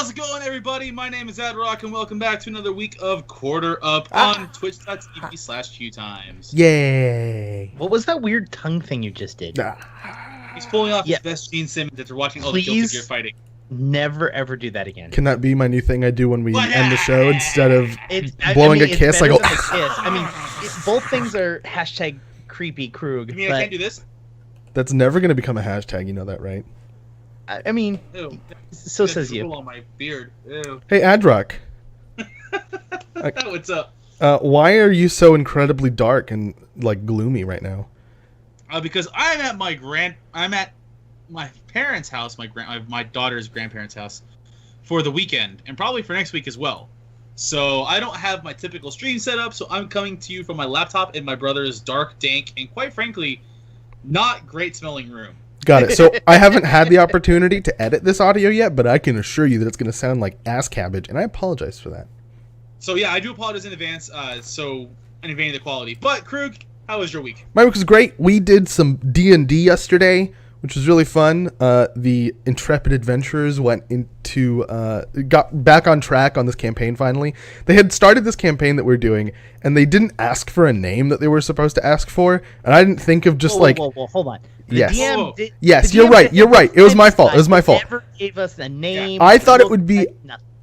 How's it going, everybody? My name is Adrock, and welcome back to another week of Quarter Up on twitch.tv/QueueTimes. Yay! What was that weird tongue thing you just did? He's pulling off his best Gene Simmons after watching all the Guilty Gear fighting. Never ever do that again. Can that be my new thing I do when we end the show instead of blowing a kiss? I go. Both things are hashtag creepy Krug. You mean I can't do this? That's never going to become a hashtag. You know that, right? I mean, ew. So says you. On my beard. Ew. Hey, Adrock. What's up? Why are you so incredibly dark and like gloomy right now? Because I'm at my parents' house, my daughter's grandparents' house, for the weekend, and probably for next week as well. So I don't have my typical stream set up, so I'm coming to you from my laptop in my brother's dark, dank, and quite frankly, not great smelling room. Got it. So I haven't had the opportunity to edit this audio yet, but I can assure you that it's going to sound like ass cabbage, and I apologize for that. So yeah, I do apologize in advance, in advance of the quality. But Krug, how was your week? My week was great. We did some D&D yesterday, which was really fun. The intrepid adventurers got back on track on this campaign finally. They had started this campaign that we're doing, and they didn't ask for a name that they were supposed to ask for, and I didn't think of just Whoa, hold on. Yes. DM yes, you're right. You're right. It was my fault. It was my fault. Never gave us a name. I thought it would be.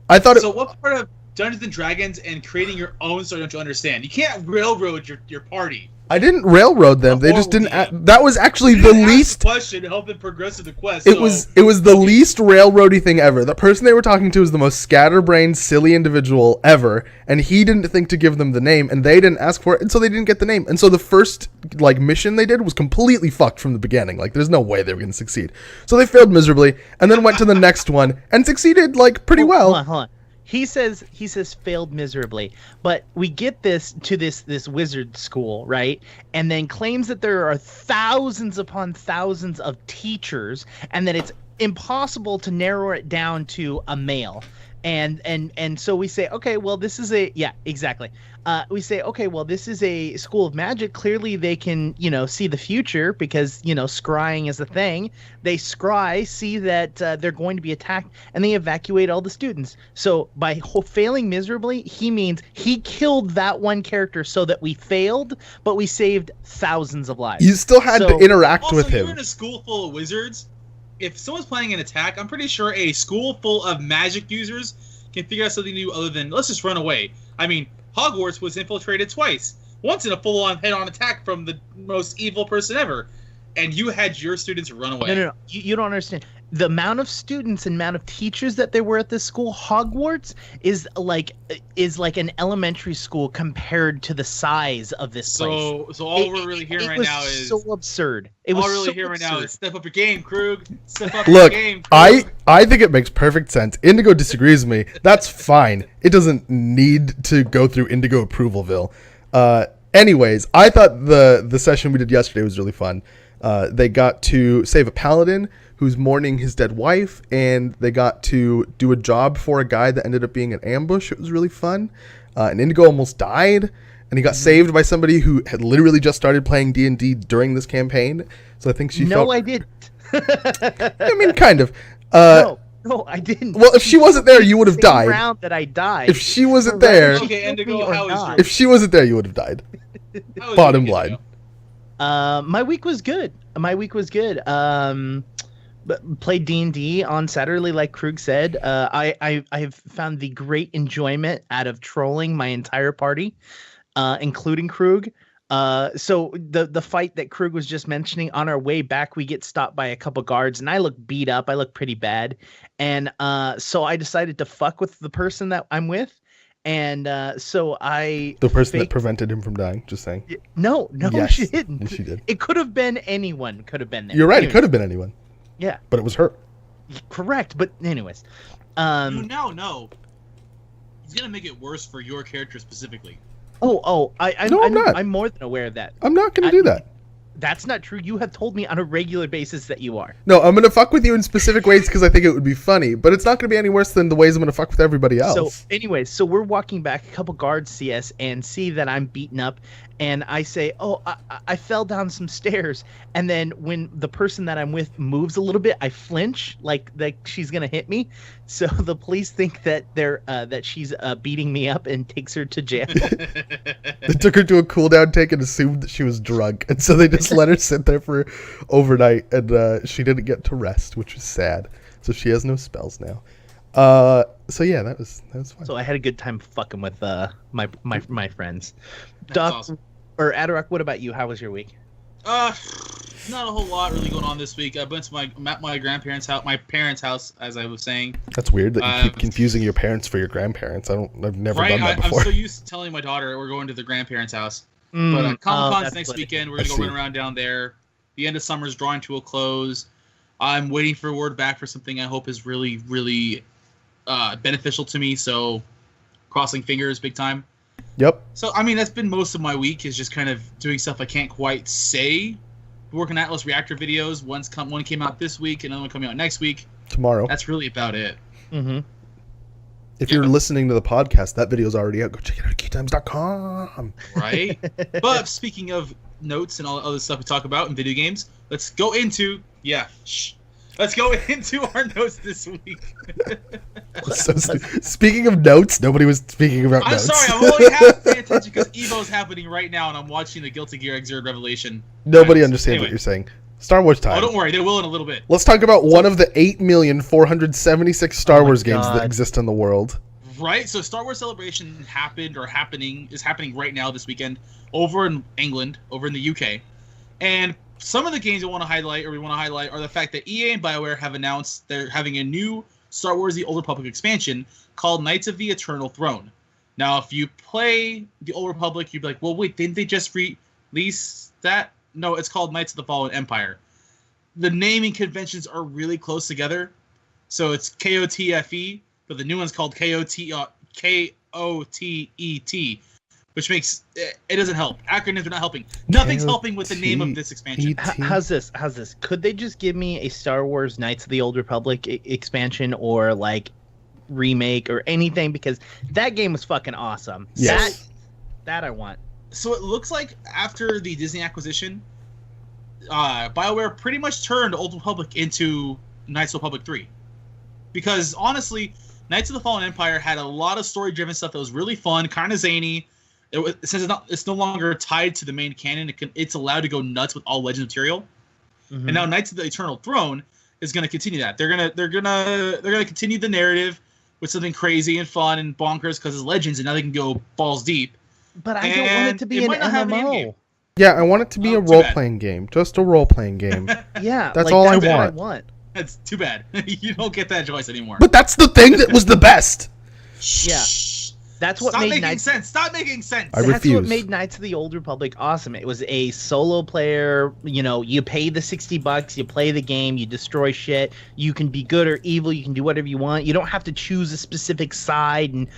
So what part of Dungeons and Dragons and creating your own story don't you understand? You can't railroad your party. I didn't railroad them. They just didn't. That was actually the least question to help them progress to the quest. It was the least railroady thing ever. The person they were talking to was the most scatterbrained, silly individual ever, and he didn't think to give them the name, and they didn't ask for it, and so they didn't get the name. And so the first mission they did was completely fucked from the beginning. Like there's no way they were going to succeed. So they failed miserably, and then went to the next one and succeeded pretty well. Hold on. He says failed miserably, but we get this wizard school, right? And then claims that there are thousands upon thousands of teachers, and that it's impossible to narrow it down to a male. And so we say, okay, well, this is we say, okay, well, this is a school of magic. Clearly they can, see the future because, scrying is a thing. They scry, see that they're going to be attacked, and they evacuate all the students. So by failing miserably, he means he killed that one character so that we failed, but we saved thousands of lives. You still had to interact with him. You're in a school full of wizards. If someone's planning an attack, I'm pretty sure a school full of magic users can figure out something new other than, let's just run away. I mean, Hogwarts was infiltrated twice. Once in a full-on head-on attack from the most evil person ever. And you had your students run away. No. You don't understand. The amount of students and amount of teachers that there were at this school, Hogwarts, is like an elementary school compared to the size of this place. So all we're really hearing right now is so absurd. All we're really hearing right now is step up your game, Krug. Step up your game, Krug. I think it makes perfect sense. Indigo disagrees with me. That's fine. It doesn't need to go through Indigo Approvalville. Anyways, I thought the session we did yesterday was really fun. They got to save a paladin who's mourning his dead wife, and they got to do a job for a guy that ended up being an ambush. It was really fun. And Indigo almost died, and he got saved by somebody who had literally just started playing D&D during this campaign. So I think she felt... No, I didn't. I mean, kind of. No, I didn't. Well, if she wasn't there, you would have died. Round that I died. If she wasn't there... Okay, Indigo, how was your... If she wasn't there, you would have died. Bottom line. My week was good. Played D&D on Saturday, like Krug said. I have found the great enjoyment out of trolling my entire party, including Krug. So the fight that Krug was just mentioning, on our way back, we get stopped by a couple guards, and I look beat up. I look pretty bad. And so I decided to fuck with the person that I'm with. And so I... The person that prevented him from dying, just saying. No, yes, she didn't. She did. It could have been anyone could have been there. You're right, It could have been anyone. Yeah. But it was her. Correct, but anyways. You now know he's going to make it worse for your character specifically. I'm more than aware of that. I'm not going to do that. That's not true. You have told me on a regular basis that you are. No, I'm going to fuck with you in specific ways because I think it would be funny, but it's not going to be any worse than the ways I'm going to fuck with everybody else. So anyways, we're walking back, a couple guards see us and see that I'm beaten up, and I say, "Oh, I fell down some stairs," and then when the person that I'm with moves a little bit, I flinch like she's gonna hit me. So the police think that that she's beating me up and takes her to jail. They took her to a cool down tank and assumed that she was drunk, and so they just let her sit there for overnight, and she didn't get to rest, which was sad. So she has no spells now. So yeah, that was fun. So I had a good time fucking with my friends. That's Doc, awesome. or Adarok, what about you? How was your week? Not a whole lot really going on this week. I went to my grandparents' house, my parents' house, as I was saying. That's weird that you keep confusing your parents for your grandparents. I've never done that before. I'm so used to telling my daughter we're going to the grandparents' house. But Comic-Con's next weekend. We're gonna go run around down there. The end of summer's drawing to a close. I'm waiting for word back for something I hope is really, really beneficial to me. So, crossing fingers, big time. Yep. So, I mean, that's been most of my week, is just kind of doing stuff I can't quite say. Working Atlas Reactor videos. One came out this week, another one coming out next week. Tomorrow. That's really about it. Mm-hmm. If you're listening to the podcast, that video's already out. Go check it out at QueueTimes.com. Right? But speaking of notes and all the other stuff we talk about in video games, let's go into our notes this week. So, speaking of notes, nobody was speaking about I'm notes. sorry, I'm only half paying attention because EVO's happening right now, and I'm watching the Guilty Gear Xrd Revelation. Nobody understands what you're saying. Star Wars time. Oh, don't worry, they will in a little bit. Let's talk about one of the 8,476 Star Wars games that exist in the world. Right, so Star Wars Celebration is happening right now this weekend over in England, over in the UK. And some of the games we want to highlight are the fact that EA and BioWare have announced they're having a new Star Wars The Old Republic expansion called Knights of the Eternal Throne. Now, if you play The Old Republic, you'd be like, well, wait, didn't they just release that? No, it's called Knights of the Fallen Empire. The naming conventions are really close together. So it's KOTFE, but the new one's called KOTET, which makes it doesn't help. Acronyms are not helping. Nothing's helping with the name of this expansion. How's this? Could they just give me a Star Wars Knights of the Old Republic expansion or like remake or anything? Because that game was fucking awesome. Yes. That I want. So it looks like after the Disney acquisition, BioWare pretty much turned Old Republic into Knights of the Republic 3. Because honestly, Knights of the Fallen Empire had a lot of story-driven stuff that was really fun, kind of zany. Since it's no longer tied to the main canon, it's allowed to go nuts with all Legends material. Mm-hmm. And now Knights of the Eternal Throne is going to continue that. They're gonna continue the narrative with something crazy and fun and bonkers because it's Legends, and now they can go balls deep. But I don't want it to be an MMO. Yeah, I want it to be a role-playing game. Just a role-playing game. Yeah, that's all I want. That's too bad. You don't get that choice anymore. But that's the thing that was the best. Yeah. That's what Stop made making sense. Stop making sense. I That's refuse. what made Knights of the Old Republic awesome. It was a solo player, you pay the $60, you play the game, you destroy shit. You can be good or evil, you can do whatever you want. You don't have to choose a specific side and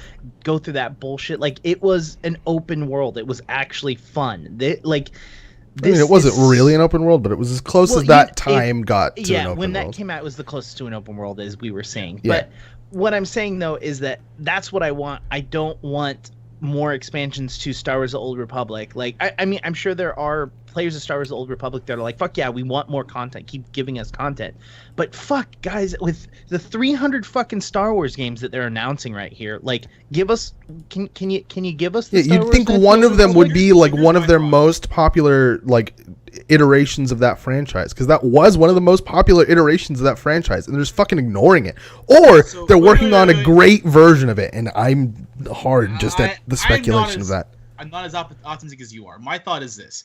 go through that bullshit. Like, it was an open world. It was actually fun. It wasn't really an open world, but it was as close as that time got to an open world. Yeah, when that came out, it was the closest to an open world as we were saying. Yeah. But what I'm saying, though, is that's what I want. I don't want more expansions to Star Wars The Old Republic. Like, I mean, I'm sure there are players of Star Wars The Old Republic that are like, fuck yeah, we want more content. Keep giving us content. But fuck, guys, with the 300 fucking Star Wars games that they're announcing right here, like, give us, can you give us the Star you'd Wars think one of them would be like one of their most popular, like, iterations of that franchise, because that was one of the most popular iterations of that franchise, and they're just fucking ignoring it, or they're working on a great version of it, and I'm hard just at the speculation of that. I'm not as optimistic as you are. My thought is this: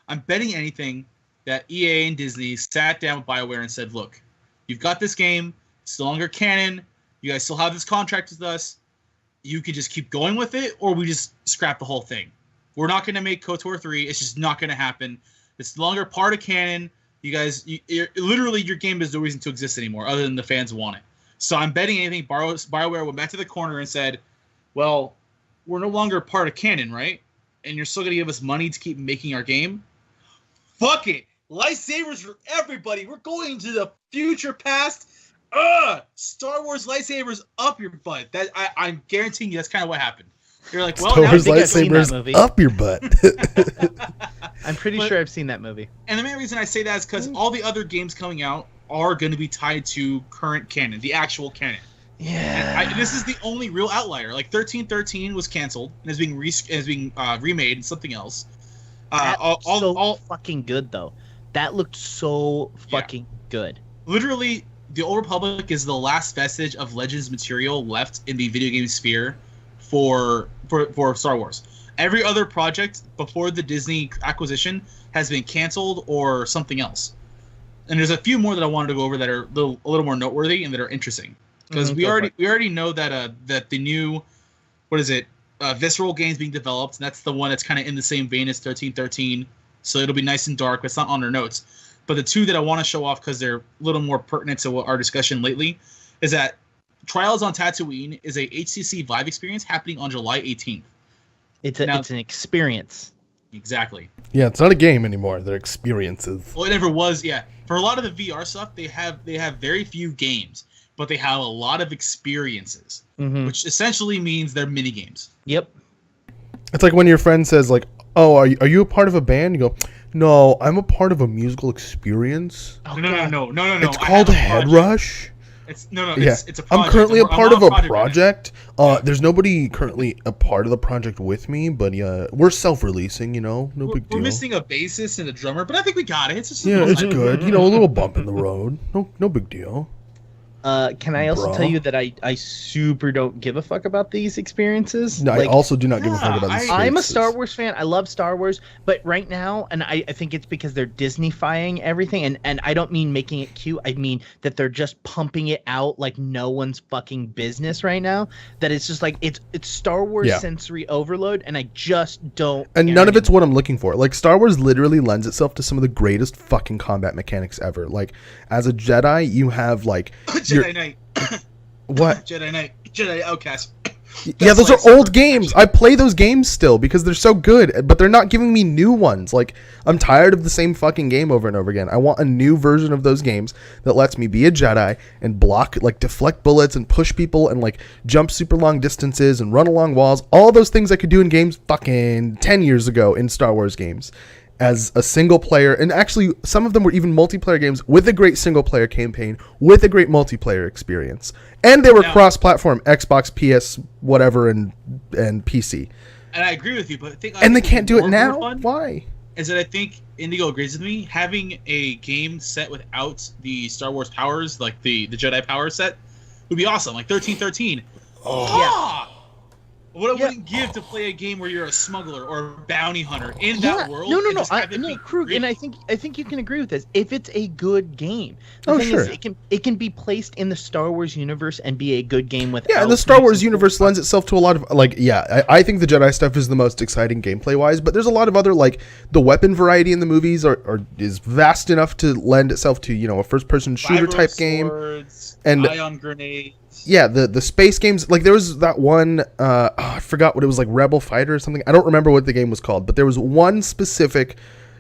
I'm betting anything that EA and Disney sat down with BioWare and said, "Look, you've got this game. It's no longer canon. You guys still have this contract with us. You could just keep going with it, or we just scrap the whole thing. We're not going to make KOTOR 3. It's just not going to happen. It's no longer part of canon. You guys, literally, your game has no reason to exist anymore other than the fans want it." So I'm betting anything BioWare went back to the corner and said, well, we're no longer part of canon, right? And you're still going to give us money to keep making our game? Fuck it. Lightsabers for everybody. We're going to the future past. Star Wars lightsabers up your butt. I'm guaranteeing you that's kind of what happened. You're like, Star well, now Wars think I've seen that lightsabers movie. up your butt. I'm pretty But- sure I've seen that movie. and the main reason I say that is because all the other games coming out are going to be tied to current canon, the actual canon. Yeah. This is the only real outlier. Like 1313 was canceled and is being remade in something else. So fucking good though. That looked so fucking good. Literally, the Old Republic is the last vestige of Legends material left in the video game sphere for Star Wars. Every other project before the Disney acquisition has been canceled or something else. And there's a few more that I wanted to go over that are a little more noteworthy and that are interesting. Because we already know that that the new Visceral game's being developed, and that's the one that's kind of in the same vein as 1313. So it'll be nice and dark, but it's not on our notes. But the two that I want to show off because they're a little more pertinent to our discussion lately is that Trials on Tatooine is a HCC Vive experience happening on July 18th. It's an experience. Exactly. Yeah, it's not a game anymore. They're experiences. Well, it never was. Yeah, for a lot of the VR stuff, they have very few games, but they have a lot of experiences, which essentially means they're mini games. Yep. It's like when your friend says, like, "Oh, are you a part of a band?" You go, "No, I'm a part of a musical experience." Oh, no. It's called Head Rush. It's no. Yeah. It's a project. I'm currently a part of a project. Yeah. There's nobody currently a part of the project with me, but yeah, we're self-releasing. No big deal. We're missing a bassist and a drummer, but I think we got it. It's just It's good. A little bump in the road. No big deal. Can I also tell you that I super don't give a fuck about these experiences? No, I also do not give a fuck about these. I'm a Star Wars fan. I love Star Wars, but right now, and I think it's because they're Disney-fying everything, and I don't mean making it cute. I mean that they're just pumping it out like no one's fucking business right now. That it's just like it's Star Wars sensory overload, and I just don't. And none of it's what I'm looking for. Like Star Wars literally lends itself to some of the greatest fucking combat mechanics ever. Like as a Jedi, you have like. Jedi Knight. What? Jedi Outcast. Yeah, those are old games. I play those games still because they're so good, but they're not giving me new ones. Like, I'm tired of the same fucking game over and over again. I want a new version of those games that lets me be a Jedi and block, like, deflect bullets and push people and, like, jump super long distances and run along walls. All those things I could do in games fucking 10 years ago in Star Wars games. As a single player, and actually some of them were even multiplayer games with a great single player campaign with a great multiplayer experience, and they were cross-platform Xbox, PS, whatever, and PC. And I agree with you, but they can't do it now. Why? Is that I think Indigo agrees with me. Having a game set without the Star Wars powers, like the Jedi power set, would be awesome. Like 1313. Oh. What I wouldn't give to play a game where you're a smuggler or a bounty hunter in that world. No, Krug, and I think you can agree with this. If it's a good game, the thing is, it can be placed in the Star Wars universe and be a good game with. Yeah, and the Star Wars universe lends itself to a lot of I think the Jedi stuff is the most exciting gameplay wise, but there's a lot of other the weapon variety in the movies is vast enough to lend itself to a first person shooter type game and ion grenades. Yeah, the space games, like there was that one, I forgot what it was, like Rebel Fighter or something. I don't remember what the game was called, but there was one specific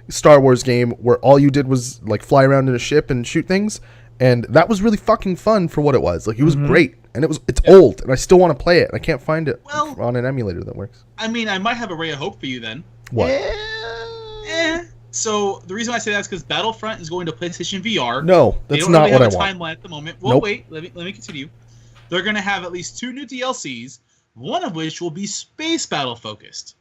Star Wars game where all you did was like fly around in a ship and shoot things, and that was really fucking fun for what it was. Like it was great, and it's old, and I still want to play it. I can't find it on an emulator that works. I mean, I might have a ray of hope for you then. What? So the reason I say that is because Battlefront is going to PlayStation VR. No, that's not what I want. They don't really have a timeline at the moment. Well, wait, let me continue. They're going to have at least 2 new DLCs, one of which will be space battle focused.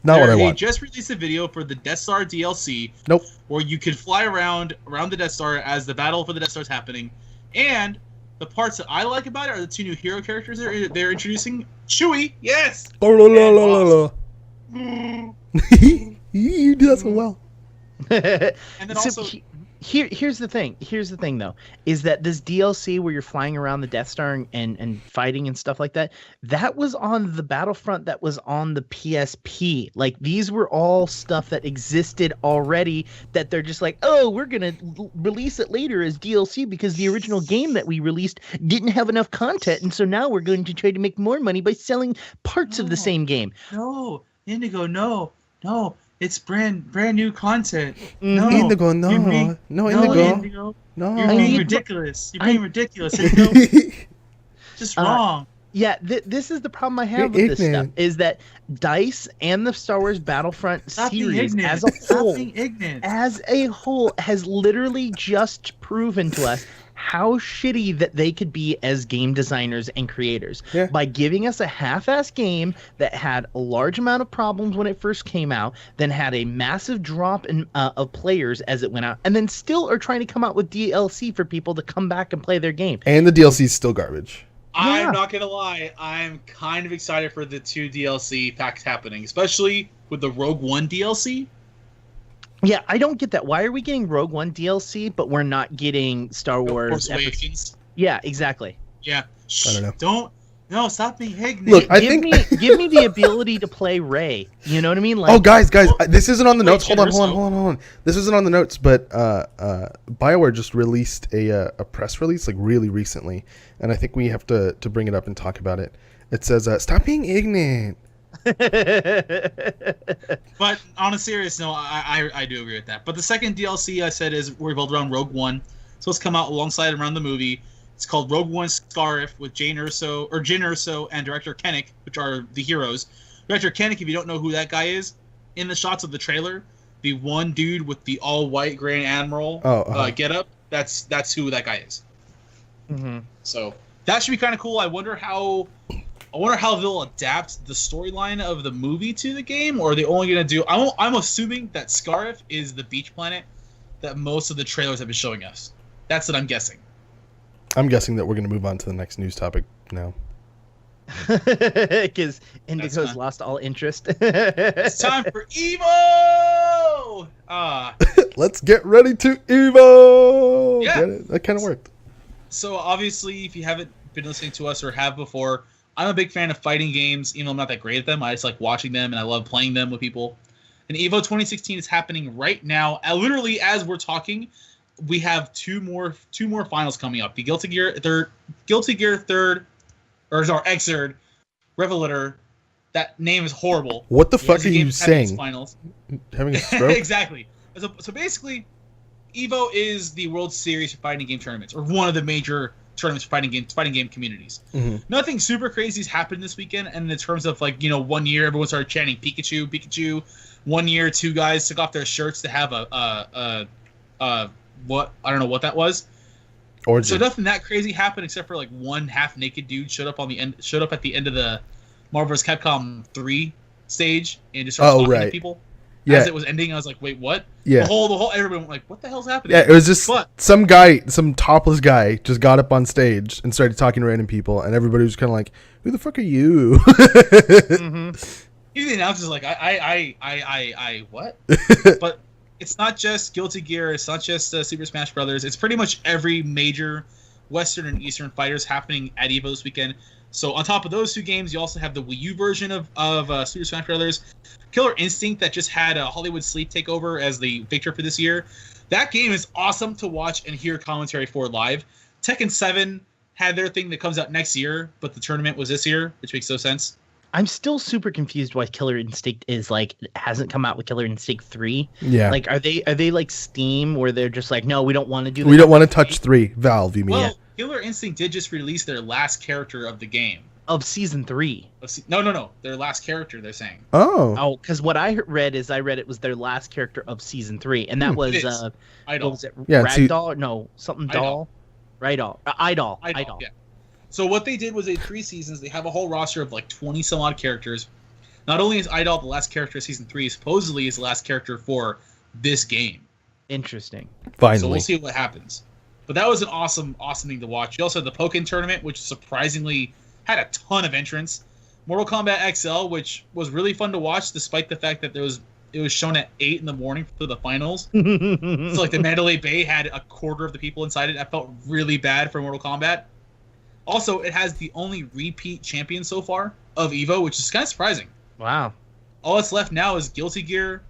Not what I want. They just released a video for the Death Star DLC. Nope. Where you could fly around the Death Star as the battle for the Death Star is happening. And the parts that I like about it are the 2 new hero characters they're introducing. Chewie, yes! You do that so well. And then also... Here's the thing though, is that this DLC where you're flying around the Death Star and fighting and stuff like that was on the Battlefront that was on the PSP. Like these were all stuff that existed already that they're just like, oh, we're gonna release it later as DLC because the original game that we released didn't have enough content, and so now we're going to try to make more money by selling parts of the same game. No, Indigo, no. It's brand new content. No, Indigo, no, Indigo. No, you're being ridiculous. You're being ridiculous. Indigo. Just wrong. Yeah, this is the problem I have with this stuff, is that DICE and the Star Wars Battlefront series as a whole has literally just proven to us how shitty that they could be as game designers and creators by giving us a half-ass game that had a large amount of problems when it first came out, then had a massive drop in of players as it went out, and then still are trying to come out with DLC for people to come back and play their game. And the DLC is still garbage. I'm not gonna lie, I'm kind of excited for the 2 DLC packs happening, especially with the Rogue One DLC. Yeah, I don't get that. Why are we getting Rogue One DLC, but we're not getting Star Wars Awakens? Yeah, exactly. Yeah. I don't know. No, stop being ignorant. Look, give me the ability to play Rey. You know what I mean? Like, oh, guys, this isn't on the notes. Hold on. This isn't on the notes, but BioWare just released a press release like really recently, and I think we have to bring it up and talk about it. It says, "Stop being ignorant." But on a serious note, I do agree with that. But the second DLC I said is revolved around Rogue One, so it's come out alongside around the movie. It's called Rogue One Scarif with Jyn Erso and Director Kennick, which are the heroes. Director Kennick, if you don't know who that guy is, in the shots of the trailer, the one dude with the all-white Grand Admiral getup, that's who that guy is. Mm-hmm. So that should be kind of cool. I wonder how they'll adapt the storyline of the movie to the game, or are they only going to do... I'm assuming that Scarif is the beach planet that most of the trailers have been showing us. That's what I'm guessing. I'm guessing that we're going to move on to the next news topic now. Because Indigo's lost all interest. It's time for Evo! Let's get ready to Evo! Yeah. Get it? That kind of worked. So obviously, if you haven't been listening to us or have before, I'm a big fan of fighting games, even though I'm not that great at them. I just like watching them, and I love playing them with people. And Evo 2016 is happening right now. Literally, as we're talking, we have two more finals coming up. The Guilty Gear Third, or Xrd, Revelator. That name is horrible. What the fuck are you saying? Finals. Having a stroke? Exactly. So basically, Evo is the World Series for fighting game tournaments, or one of the major tournaments for fighting game communities. Mm-hmm. Nothing super crazy has happened this weekend, and in terms of 1 year, everyone started chanting Pikachu. 1 year, 2 guys took off their shirts to have what I don't know what that was. Origin. So nothing that crazy happened except for one half naked dude showed up at the end of the Marvel vs. Capcom 3 stage and just started talking to people. Yeah. As it was ending, I was like, wait, what? Yeah. The whole everyone went like, what the hell's happening? Yeah, it was just some topless guy just got up on stage and started talking to random people, and everybody was kind of like, who the fuck are you? Mm-hmm. Even the announcer's like, I what? But it's not just Guilty Gear. It's not just Super Smash Brothers. It's pretty much every major Western and Eastern fighters happening at Evo this weekend. So on top of those 2 games, you also have the Wii U version of Super Smash Brothers. Killer Instinct that just had Hollywood Sleep take over as the victor for this year. That game is awesome to watch and hear commentary for live. Tekken 7 had their thing that comes out next year, but the tournament was this year, which makes no sense. I'm still super confused why Killer Instinct hasn't come out with Killer Instinct 3. Yeah. Are they like Steam where they're just like, no, we don't want to do that. We don't want to touch 3. Valve, you mean? Well, Killer Instinct did just release their last character of the game. Of Season 3. No. Their last character, they're saying. Oh, because what I read it was their last character of Season 3. And that was, Idol. What was it? Yeah, Ragdoll? No, something Idol. Doll? Idol. Idol. Yeah. So what they did was 3 seasons. They have a whole roster of 20 some odd characters. Not only is Idol the last character of Season 3, supposedly is the last character for this game. Interesting. finally. So we'll see what happens. But that was an awesome thing to watch. You also had the Pokken tournament, which surprisingly had a ton of entrants. Mortal Kombat XL, which was really fun to watch, despite the fact that it was shown at 8 in the morning for the finals. So the Mandalay Bay had a quarter of the people inside it. I felt really bad for Mortal Kombat. Also, it has the only repeat champion so far of EVO, which is kind of surprising. Wow. All that's left now is Guilty Gear,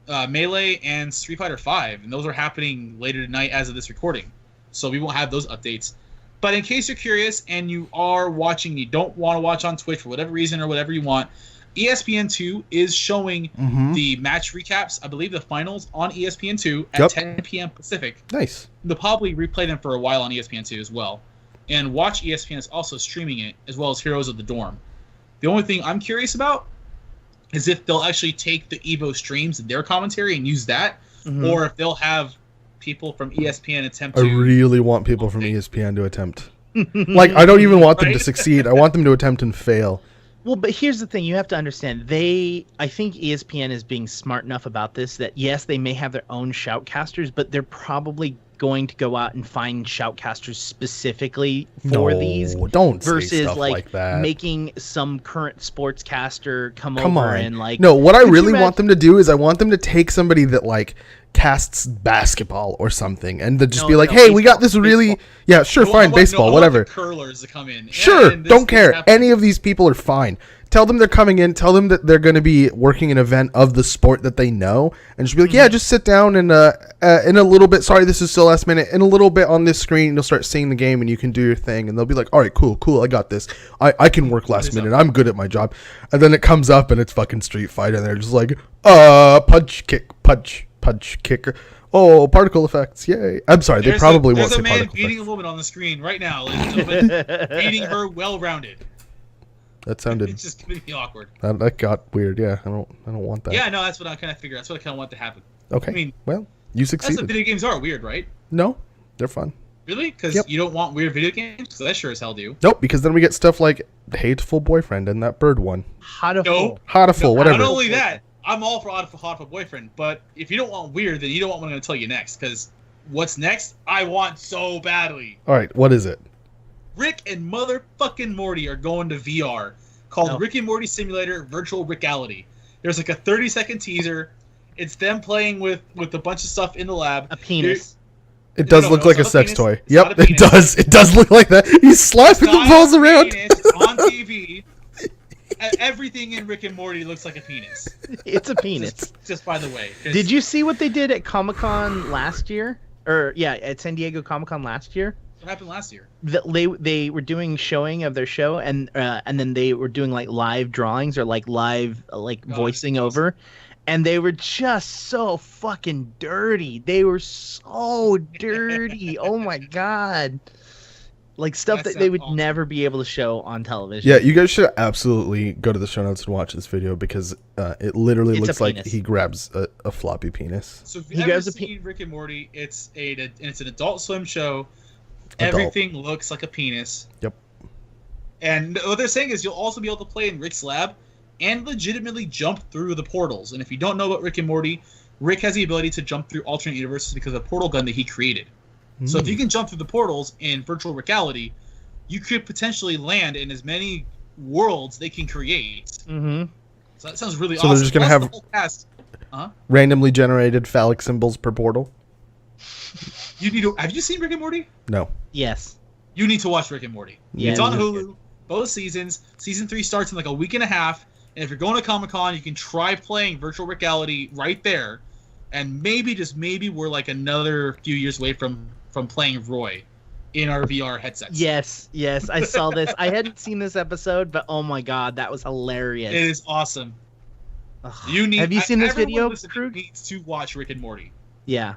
Melee, and Street Fighter V, and those are happening later tonight as of this recording. So we won't have those updates. But in case you're curious and you are watching, you don't want to watch on Twitch for whatever reason or whatever you want, ESPN2 is showing the match recaps, I believe the finals, on ESPN2 at 10 p.m. Pacific. Nice. They'll probably replay them for a while on ESPN2 as well. and Watch ESPN is also streaming it, as well as Heroes of the Dorm. The only thing I'm curious about is if they'll actually take the Evo streams and their commentary and use that, or if they'll have people from ESPN attempt to... I really want people from ESPN to attempt. Like, I don't even want them to succeed. I want them to attempt and fail. Well, but here's the thing. You have to understand. I think ESPN is being smart enough about this that, yes, they may have their own shoutcasters, but they're probably going to go out and find shoutcasters specifically for these. Don't versus say stuff like that. Making some current sportscaster come over and like. No, what I really want them to do is I want them to take somebody that like casts basketball or something and then just be like, hey, we got this really fine, baseball, whatever. Curlers to come in. Sure, don't care. Any of these people are fine. Tell them they're coming in. Tell them that they're going to be working an event of the sport that they know, and just be like, yeah, just sit down and in a little bit. Sorry, this is still last minute. In a little bit on this screen, you'll start seeing the game, and you can do your thing. And they'll be like, all right, cool, I got this. I can work last minute. I'm good at my job. And then it comes up, and it's fucking Street Fighter, and they're just like, punch, kick, punch, kicker. Oh, particle effects! Yay! I'm sorry, they probably won't say particle effects. There's a man beating a woman on the screen right now, ladies and gentlemen, beating her well-rounded. That sounded. It's just gonna be awkward. That got weird. Yeah, I don't want that. Yeah, no, that's what I kind of figured. That's what I kind of want to happen. Okay. I mean, well, you succeeded. That's what video games are. Weird, right? No, they're fun. Really? Because you don't want weird video games? Because I sure as hell do. Nope. Because then we get stuff like Hateful Boyfriend and that bird one. Hateful, whatever. Not only that, I'm all for Hateful Boyfriend. But if you don't want weird, then you don't want what I'm going to tell you next. Because what's next? I want so badly. All right. What is it? Rick and motherfucking Morty are going to VR called Rick and Morty Simulator Virtual Reality. There's like a 30-second teaser. It's them playing with a bunch of stuff in the lab. A penis. It does look like a sex toy. Yep, it does. It does look like that. He's slapping the balls around. It's on TV. Everything in Rick and Morty looks like a penis. It's a penis. Just by the way. Did you see what they did at Comic-Con last year? At San Diego Comic-Con last year? What happened last year? They were doing showing of their show, and then they were doing like live drawings or like live voicing over, and they were just so fucking dirty. They were so dirty. Oh my god. Like stuff that they would never be able to show on television. Yeah, you guys should absolutely go to the show notes and watch this video because it literally looks like he grabs a floppy penis. So if you've ever seen Rick and Morty, it's an Adult Swim show. Everything looks like a penis. Yep. And what they're saying is you'll also be able to play in Rick's lab and legitimately jump through the portals. And if you don't know about Rick and Morty, Rick has the ability to jump through alternate universes because of a portal gun that he created. So if you can jump through the portals in virtual reality, you could potentially land in as many worlds they can create. Mm-hmm. So that sounds really awesome. So they're just going to have the whole cast, randomly generated phallic symbols per portal? Have you seen Rick and Morty? No. Yes. You need to watch Rick and Morty. Yeah, it's on Hulu, both seasons. Season 3 starts in like a week and a half. And if you're going to Comic-Con, you can try playing virtual reality right there. And maybe, just maybe, we're like another few years away from playing Roy in our VR headsets. Yes, I saw this. I hadn't seen this episode, but oh my god, that was hilarious. It is awesome. Have you seen this video, Krug? Needs to watch Rick and Morty. Yeah.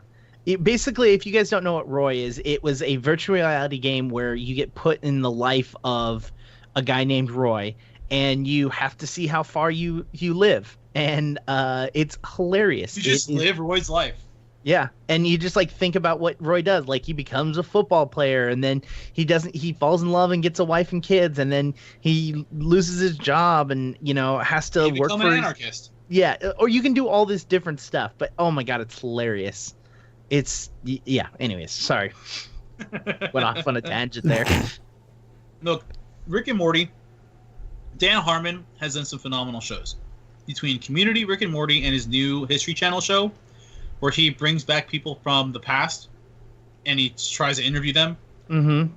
Basically, if you guys don't know what Roy is, it was a virtual reality game where you get put in the life of a guy named Roy, and you have to see how far you live. And it's hilarious. You just live Roy's life. Yeah, and you just like think about what Roy does. Like he becomes a football player, and then he falls in love and gets a wife and kids, and then he loses his job and has to work for an anarchist. Yeah, or you can do all this different stuff. But oh my god, it's hilarious. Anyways, sorry. Went off on a tangent there. Look, Rick and Morty. Dan Harmon has done some phenomenal shows. Between Community, Rick and Morty, and his new History Channel show, where he brings back people from the past and he tries to interview them. Mm-hmm.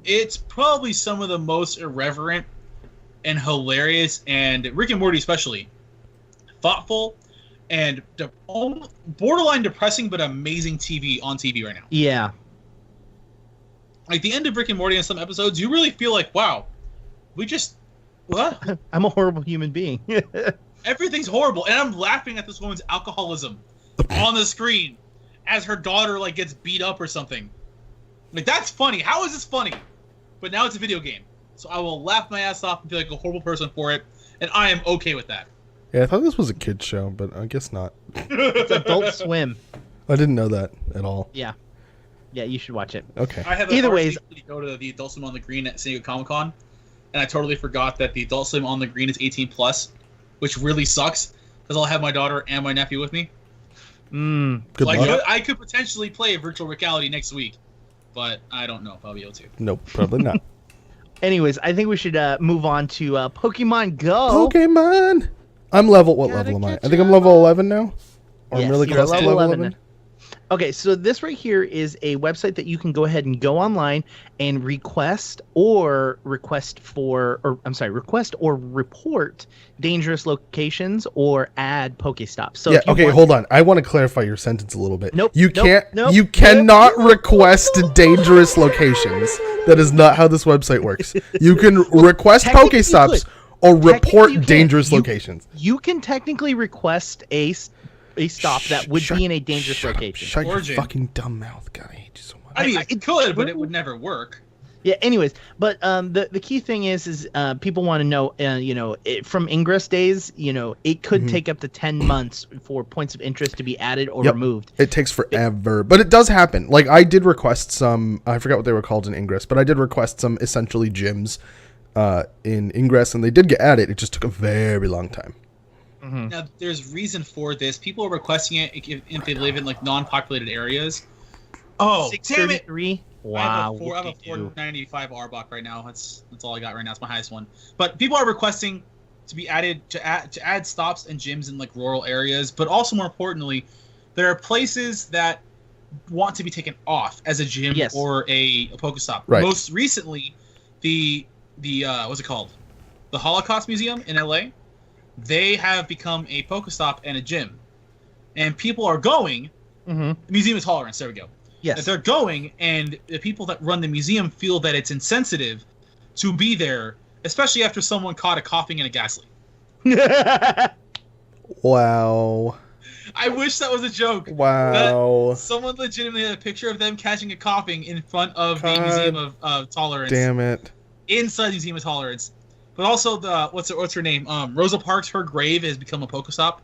It's probably some of the most irreverent and hilarious, and Rick and Morty especially, thoughtful and borderline depressing but amazing TV on TV right now. Yeah. Like the end of Rick and Morty in some episodes, you really feel like, wow, what? I'm a horrible human being. Everything's horrible, and I'm laughing at this woman's alcoholism on the screen as her daughter gets beat up or something. Like, that's funny. How is this funny? but now it's a video game. So I will laugh my ass off and feel like a horrible person for it, and I am okay with that. Yeah, I thought this was a kid's show, but I guess not. It's Adult Swim. I didn't know that at all. Yeah, you should watch it. Okay. I have Either ways, to go to the Adult Swim on the Green at San Diego Comic-Con, and I totally forgot that the Adult Swim on the Green is 18+, which really sucks because I'll have my daughter and my nephew with me. Good So luck. I could potentially play virtual reality next week, but I don't know if I'll be able to. Nope, probably not. Anyways, I think we should move on to Pokemon Go. Pokemon. I'm level. What level am I? I think I'm level 11 now. Or I'm Yes, really you're close to level level 11. Okay, so this right here is a website that you can go ahead and go online and request or report dangerous locations or add Pokestops. So Yeah. if you Okay. want- Hold on. I want to clarify your sentence a little bit. Nope, You nope, can't. nope, you nope, cannot nope, request dangerous locations. That is not how this website works. You can request Technically you Pokestops could. or Technically report you can. dangerous You- locations. You can technically request a stop that would be in a dangerous location. Shut your Origin. fucking dumb mouth. God, I hate you so much. I mean, I- it could, but it would never work. Yeah. Anyways, but the key thing is people want to know, from Ingress days, it could take up to 10 months for points of interest to be added or Yep. removed. It takes forever, but it does happen. Like I did request some. I forgot what they were called in Ingress, but I did request some essentially gyms in Ingress, and they did get added. It just took a very long time. Now, there's reason for this. People are requesting it if they live in like non-populated areas. Oh, damn it! 633. I Wow. have a whoopie-doo. 495 Arbok right now. That's all I got right now. It's my highest one. But people are requesting to be added to add stops and gyms in like rural areas. But also more importantly, there are places that want to be taken off as a gym Yes. or a Pokestop. Right. Most recently, the what's it called? The Holocaust Museum in LA. They have become a Pokestop and a gym, and people are going. Mhm. The museum is tolerance. There we go. Yes. That they're going, and the people that run the museum feel that it's insensitive to be there, especially after someone caught a coughing in a gas leak. Wow. I wish that was a joke. Wow. Someone legitimately had a picture of them catching a coughing in front of the God Museum of Tolerance. Damn it. Inside the Museum of Tolerance. But also the what's her name? Rosa Parks. Her grave has become a Pokestop.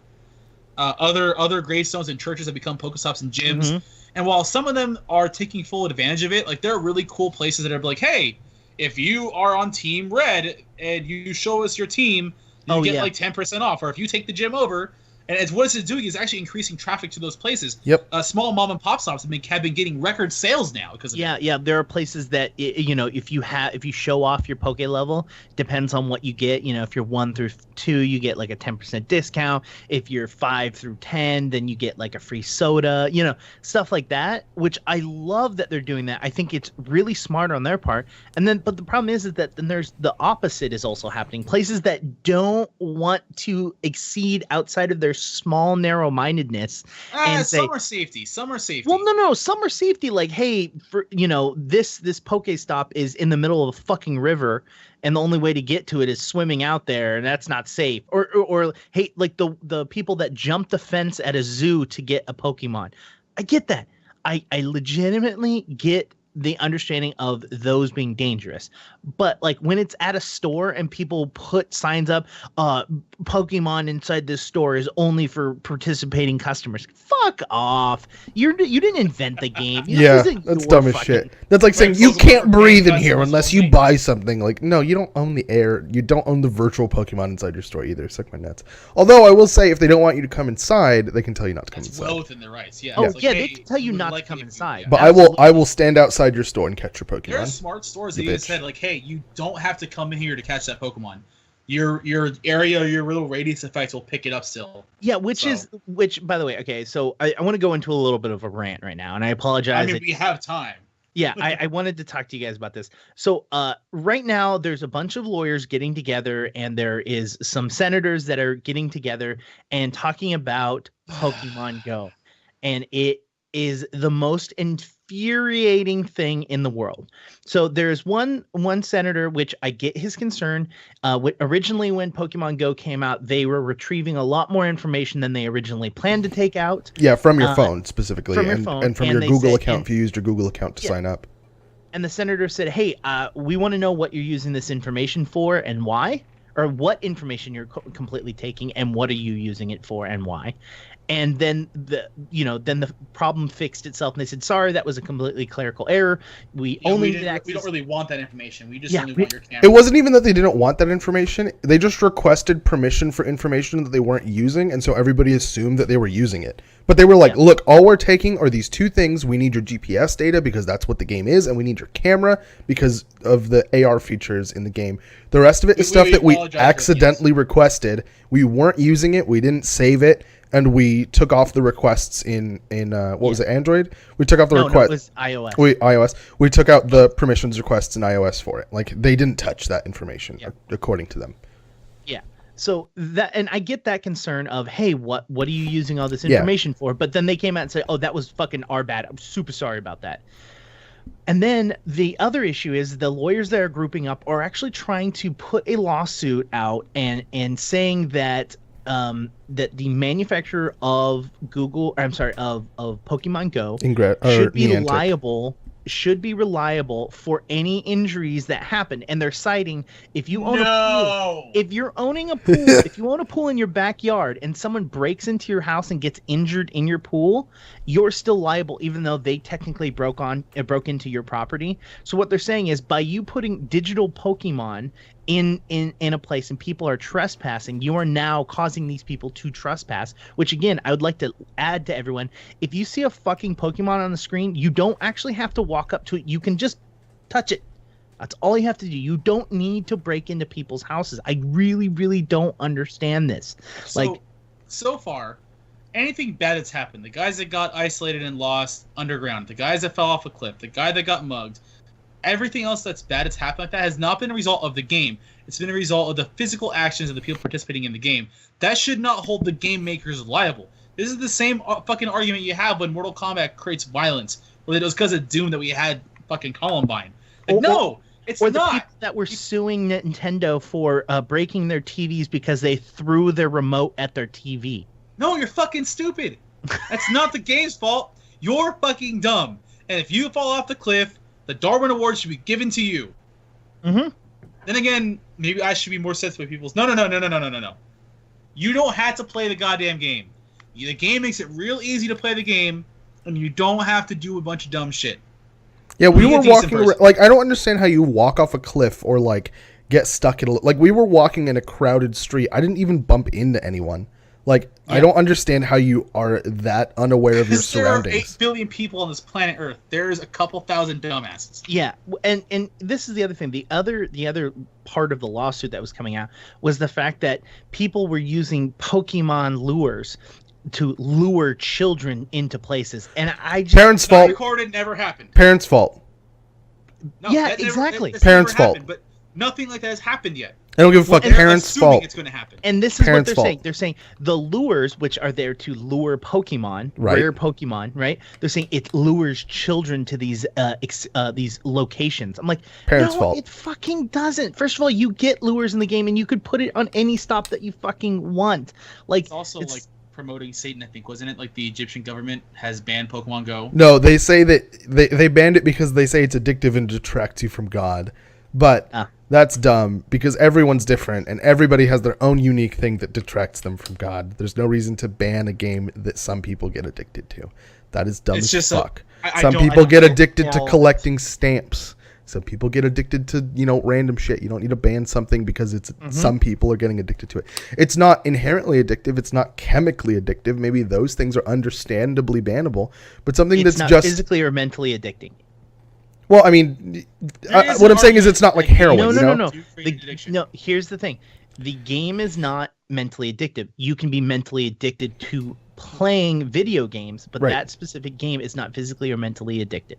Other gravestones in churches have become Pokestops and gyms. Mhm. And while some of them are taking full advantage of it, like there are really cool places that are like, hey, if you are on Team Red and you show us your team, you get like 10% off. Or if you take the gym over, and it's what it's doing is actually increasing traffic to those places. Yep. Small mom and pop shops have been getting record sales now because of it. Yeah. There are places that if you show off your Poke level, depends on what you get. If you're 1 through 2, you get like a 10% discount. If you're 5 through 10, then you get like a free soda. Stuff like that. Which I love that they're doing that. I think it's really smart on their part. But the problem is that then there's the opposite is also happening. Places that don't want to exceed outside of their small narrow-mindedness and say, some are safety. well, no, some are safety. Like, hey, for this Pokestop is in the middle of a fucking river, and the only way to get to it is swimming out there, and that's not safe. Or hey, like the people that jump the fence at a zoo to get a Pokemon. I get that. I legitimately get the understanding of those being dangerous, but like when it's at a store and people put signs up, Pokemon inside this store is only for participating customers. Fuck off! You didn't invent the game. Yeah, that's dumb as shit. That's like saying you can't breathe in here unless you buy something. Like, no, you don't own the air. You don't own the virtual Pokemon inside your store either. Suck my nuts. Although I will say, if they don't want you to come inside, they can tell you not to come That's inside. well within their rights. Yeah. Oh It's like, yeah, hey, they can tell you we would not to like come if you- inside. yeah. But Absolutely. I will stand outside your store and catch your There are Pokemon. smart stores that You even bitch. said like, hey, you don't have to come in here to catch that Pokemon. Your area, your little radius effect will pick it up still. Yeah, which by the way, okay, so I want to go into a little bit of a rant right now, and I apologize. I mean, we have time. Yeah, I wanted to talk to you guys about this. So right now there's a bunch of lawyers getting together, and there is some senators that are getting together and talking about Pokemon Go. And it is the most infuriating thing in the world. So there's one senator, which I get his concern. Originally when Pokemon Go came out, they were retrieving a lot more information than they originally planned to take out. Yeah, from your phone specifically, from your phone, and from and your they Google said- account and- if you used your Google account to Yeah. sign up. And the senator said, "Hey, we want to know what you're using this information for and why, or what information you're completely taking and what are you using it for and why." And then the problem fixed itself, and they said, "Sorry, that was a completely clerical error. We only we don't really want that information. We just Yeah, only want your camera." It wasn't even that they didn't want that information. They just requested permission for information that they weren't using, and so everybody assumed that they were using it. But they were like, look, all we're taking are these two things. We need your GPS data because that's what the game is, and we need your camera because of the AR features in the game. The rest of it is stuff that we accidentally requested. We weren't using it. We didn't save it. And we took off the requests in what was it, Android? We took off the request. No, it was iOS. iOS. We took out the permissions requests in iOS for it. Like, they didn't touch that information, according to them. Yeah. So that, and I get that concern of, hey, what are you using all this information for? But then they came out and said, oh, that was fucking our bad. I'm super sorry about that. And then the other issue is the lawyers that are grouping up are actually trying to put a lawsuit out and saying that that the manufacturer of Pokemon Go should be liable for any injuries that happen. And they're citing, if you own a pool, if you're owning a pool, if you own a pool in your backyard and someone breaks into your house and gets injured in your pool, you're still liable, even though they technically broke into your property. So what they're saying is, by you putting digital Pokemon in a place and people are trespassing, you are now causing these people to trespass, which again, I would like to add to everyone, if you see a fucking Pokemon on the screen, you don't actually have to walk up to it. You can just touch it. That's all you have to do. You don't need to break into people's houses. I really, really don't understand this. So far, anything bad that's happened, the guys that got isolated and lost underground, the guys that fell off a cliff, the guy that got mugged, everything else that's bad that's happened like that has not been a result of the game. It's been a result of the physical actions of the people participating in the game. That should not hold the game makers liable. This is the same fucking argument you have when Mortal Kombat creates violence, where it was because of Doom that we had fucking Columbine. Like, no, it's not. Or the people that were suing Nintendo for breaking their TVs because they threw their remote at their TV. No, you're fucking stupid. That's not the game's fault. You're fucking dumb. And if you fall off the cliff, the Darwin Award should be given to you. Mm-hmm. Then again, maybe I should be more sensitive with people's. No. You don't have to play the goddamn game. The game makes it real easy to play the game, and you don't have to do a bunch of dumb shit. Yeah, we were walking around, like, I don't understand how you walk off a cliff or, like, get stuck in a... Like, we were walking in a crowded street. I didn't even bump into anyone. Like, I don't understand how you are that unaware of your surroundings. There are 8 billion people on this planet Earth. There's a couple thousand dumbasses. Yeah, and this is the other thing. The other part of the lawsuit that was coming out was the fact that people were using Pokemon lures to lure children into places, and I just... Parents' fault. Recorded, never happened. Parents' fault. No, yeah, exactly. Parents' fault. But nothing like that has happened yet. I don't give a fuck. Parents' fault. It's going to happen. And this is what they're saying. They're saying the lures, which are there to lure Pokemon, rare Pokemon, right? They're saying it lures children to these locations. I'm like, parents' no, fault. It fucking doesn't. First of all, you get lures in the game, and you could put it on any stop that you fucking want. Like, it's also like promoting Satan, I think, wasn't it? Like the Egyptian government has banned Pokemon Go. No, they say that they banned it because they say it's addictive and detracts you from God. But that's dumb because everyone's different and everybody has their own unique thing that detracts them from God. There's no reason to ban a game that some people get addicted to. That is dumb as fuck. Some people get addicted to collecting stamps. Some people get addicted to, random shit. You don't need to ban something because it's some people are getting addicted to it. It's not inherently addictive. It's not chemically addictive. Maybe those things are understandably bannable, but something that's not just physically or mentally addicting. Well, I mean, what I'm saying is it's not like heroin. No. Here's the thing. The game is not mentally addictive. You can be mentally addicted to playing video games, but that specific game is not physically or mentally addictive.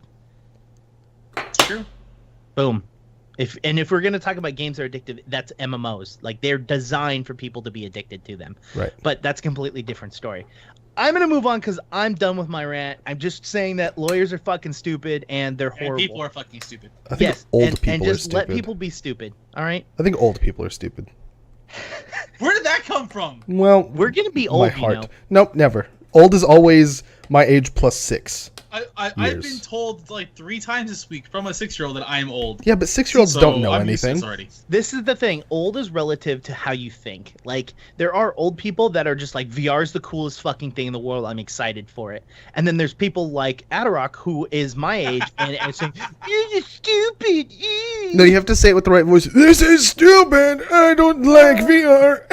True. Boom. If we're going to talk about games that are addictive, that's MMOs. Like, they're designed for people to be addicted to them. Right. But that's a completely different story. I'm going to move on because I'm done with my rant. I'm just saying that lawyers are fucking stupid and they're horrible. And people are fucking stupid. I think old people and are just stupid. let people be stupid, all right? I think old people are stupid. Where did that come from? Well, we're going to be old, my heart. Nope, never. Old is always my age plus 6. I've been told like 3 times this week from a 6-year-old that I'm old. Yeah, but 6-year-olds don't know I'm used to anything. this already. This is the thing. Old is relative to how you think. Like, there are old people that are just like, VR's the coolest fucking thing in the world. I'm excited for it. And then there's people like Adarok, who is my age, and saying, you're stupid. No, you have to say it with the right voice. This is stupid. I don't like VR.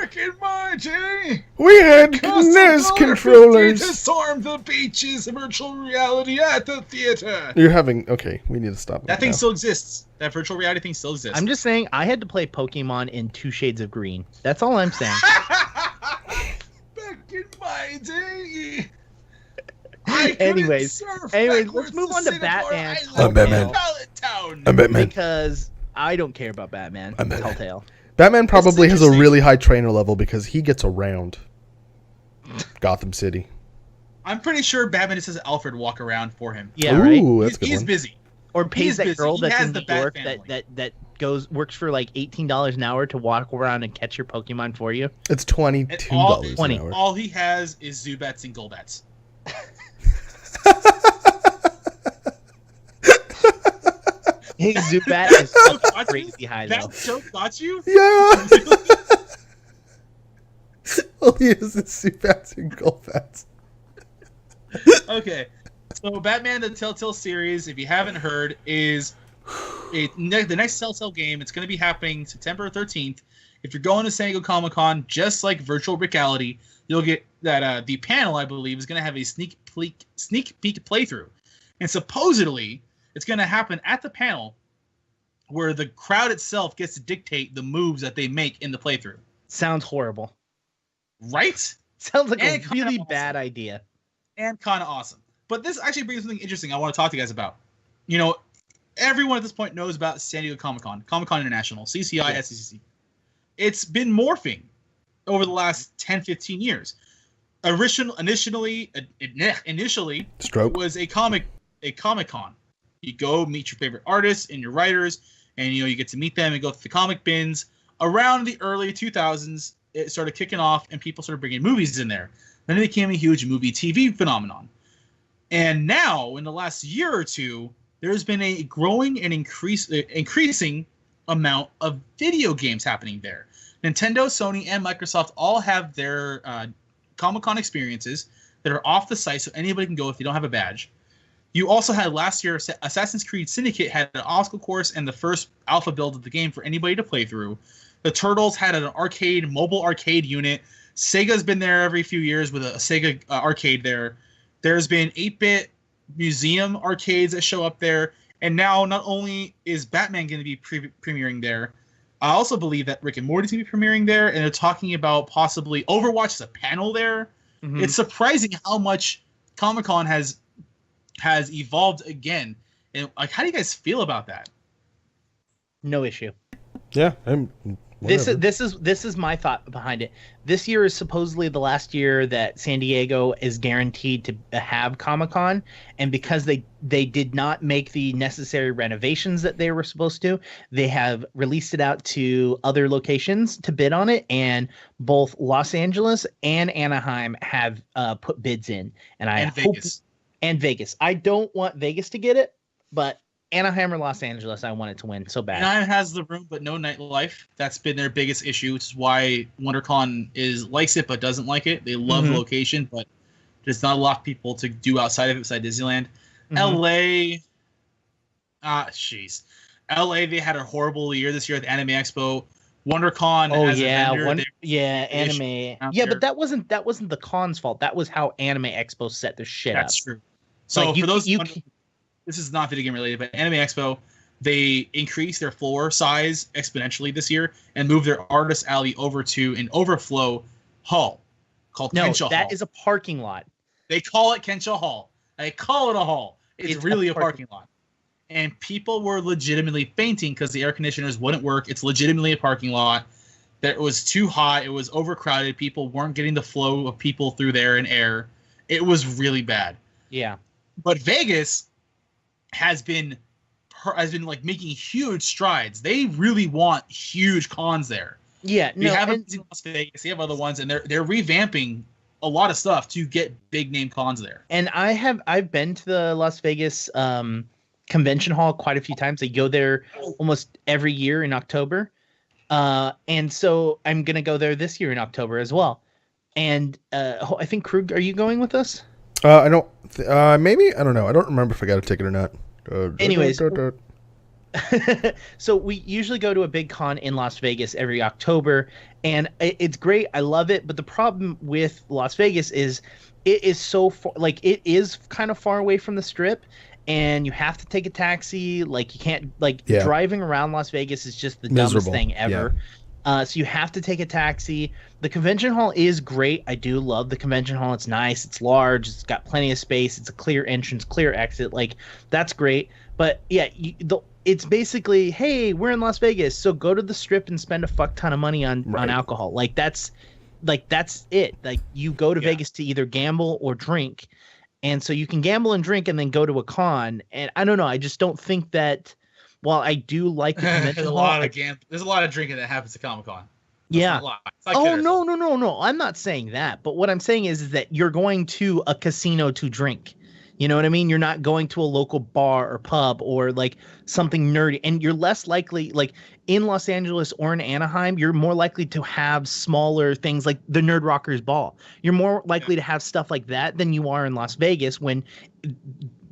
Back in my day, We had NES controllers. to storm the beaches of virtual reality at the theater. You're having... Okay, we need to stop. That right thing now. still exists. That virtual reality thing still exists. I'm just saying, I had to play Pokemon in 2 shades of green. That's all I'm saying. Back in my day. Anyways, let's move on to Batman. I'm Batman. I'm Batman. Because I don't care about Batman. I'm Batman. Telltale. Batman probably has a interesting. really high trainer level because he gets around Gotham City. I'm pretty sure Batman just has Alfred walk around for him. Yeah, right. Ooh, that's a good He's one. busy. Or He's pays that busy. girl He that's has in the New Bat York family. that works for like $18 an hour to walk around and catch your Pokemon for you. It's And $22 20. an hour. All he has is Zubats and Golbats. Hey, Zubat is fucking Got you? crazy high though. That joke got you? Yeah. All he is Zubats and Golbats. Okay. So Batman the Telltale series, if you haven't heard, is the next Telltale game. It's going to be happening September 13th. If you're going to San Diego Comic-Con, just like virtual reality, you'll get that the panel, I believe, is going to have a sneak peek playthrough. And supposedly, it's going to happen at the panel where the crowd itself gets to dictate the moves that they make in the playthrough. Sounds horrible. Right? Sounds like And a really kinda bad awesome. idea. And kind of awesome. But this actually brings something interesting I want to talk to you guys about. You know, everyone at this point knows about San Diego Comic-Con, Comic-Con International, CCI, Yeah. SCCC. It's been morphing over the last 10, 15 years. Initially, Stroke. it was a Comic-Con. You go meet your favorite artists and your writers, and you get to meet them and go through the comic bins. Around the early 2000s, it started kicking off, and people started bringing movies in there. Then it became a huge movie TV phenomenon. And now, in the last year or two, there's been a growing and increasing amount of video games happening there. Nintendo, Sony, and Microsoft all have their Comic-Con experiences that are off the site, so anybody can go if they don't have a badge. You also had last year, Assassin's Creed Syndicate had an obstacle course and the first alpha build of the game for anybody to play through. The Turtles had an mobile arcade unit. Sega's been there every few years with a Sega arcade there. There's been 8-bit museum arcades that show up there. And now not only is Batman going to be premiering there, I also believe that Rick and Morty's going to be premiering there. And they're talking about possibly Overwatch as a panel there. Mhm. It's surprising how much Comic-Con has evolved again. And like, how do you guys feel about that? No issue. Yeah. This is my thought behind it. This year is supposedly the last year that San Diego is guaranteed to have Comic-Con, and because they did not make the necessary renovations that they were supposed to, they have released it out to other locations to bid on it, and both Los Angeles and Anaheim have put bids in, and Vegas. Vegas. I don't want Vegas to get it, but Anaheim or Los Angeles, I want it to win so bad. Anaheim has the room, but no nightlife. That's been their biggest issue, which is why WonderCon likes it but doesn't like it. They love the location, but there's not a lot of people to do outside of it, beside Disneyland. LA, LA, they had a horrible year this year at the Anime Expo. WonderCon, Oh as yeah, a vendor, anime. out Yeah, there. but that wasn't the con's fault. That was how Anime Expo set their shit up. that's true. So Like, for those, this is not video game related, but Anime Expo, they increased their floor size exponentially this year and moved their artist alley over to an overflow hall called No, Kensho Hall. that is a parking lot. They call it Kensho Hall. They call it a hall. It's really a parking lot. And people were legitimately fainting because the air conditioners wouldn't work. It's legitimately a parking lot. That it was too hot. It was overcrowded. People weren't getting the flow of people through there and air. It was really bad. Yeah. But Vegas has been like making huge strides. They really want huge cons there. Yeah. We No. have in Las Vegas. They have other ones, and they're revamping a lot of stuff to get big name cons there. And I've been to the Las Vegas convention hall quite a few times. I go there almost every year in October. And so I'm going to go there this year in October as well. And I think Krug, are you going with us? I don't. Maybe, I don't know. I don't remember if I got a ticket or not. Anyways, so we usually go to a big con in Las Vegas every October, and it's great. I love it. But the problem with Las Vegas is it is so far, like it is kind of far away from the Strip, and you have to take a taxi. Like you can't driving around Las Vegas is just the dumbest thing ever. So you have to take a taxi. The convention hall is great. I do love the convention hall. It's nice. It's large. It's got plenty of space. It's a clear entrance, clear exit. Like that's great. But yeah, it's basically, hey, we're in Las Vegas, so go to the Strip and spend a fuck ton of money on alcohol. Like that's it. Like you go to Vegas to either gamble or drink, and so you can gamble and drink and then go to a con. And I don't know. I just don't think that. While I do like the convention hall, there's a lot of drinking that happens at Comic-Con. Yeah. Oh, no. I'm not saying that. But what I'm saying is that you're going to a casino to drink. You know what I mean? You're not going to a local bar or pub or like something nerdy. And you're less likely, like in Los Angeles or in Anaheim, you're more likely to have smaller things like the Nerd Rockers Ball. You're more likely to have stuff like that than you are in Las Vegas when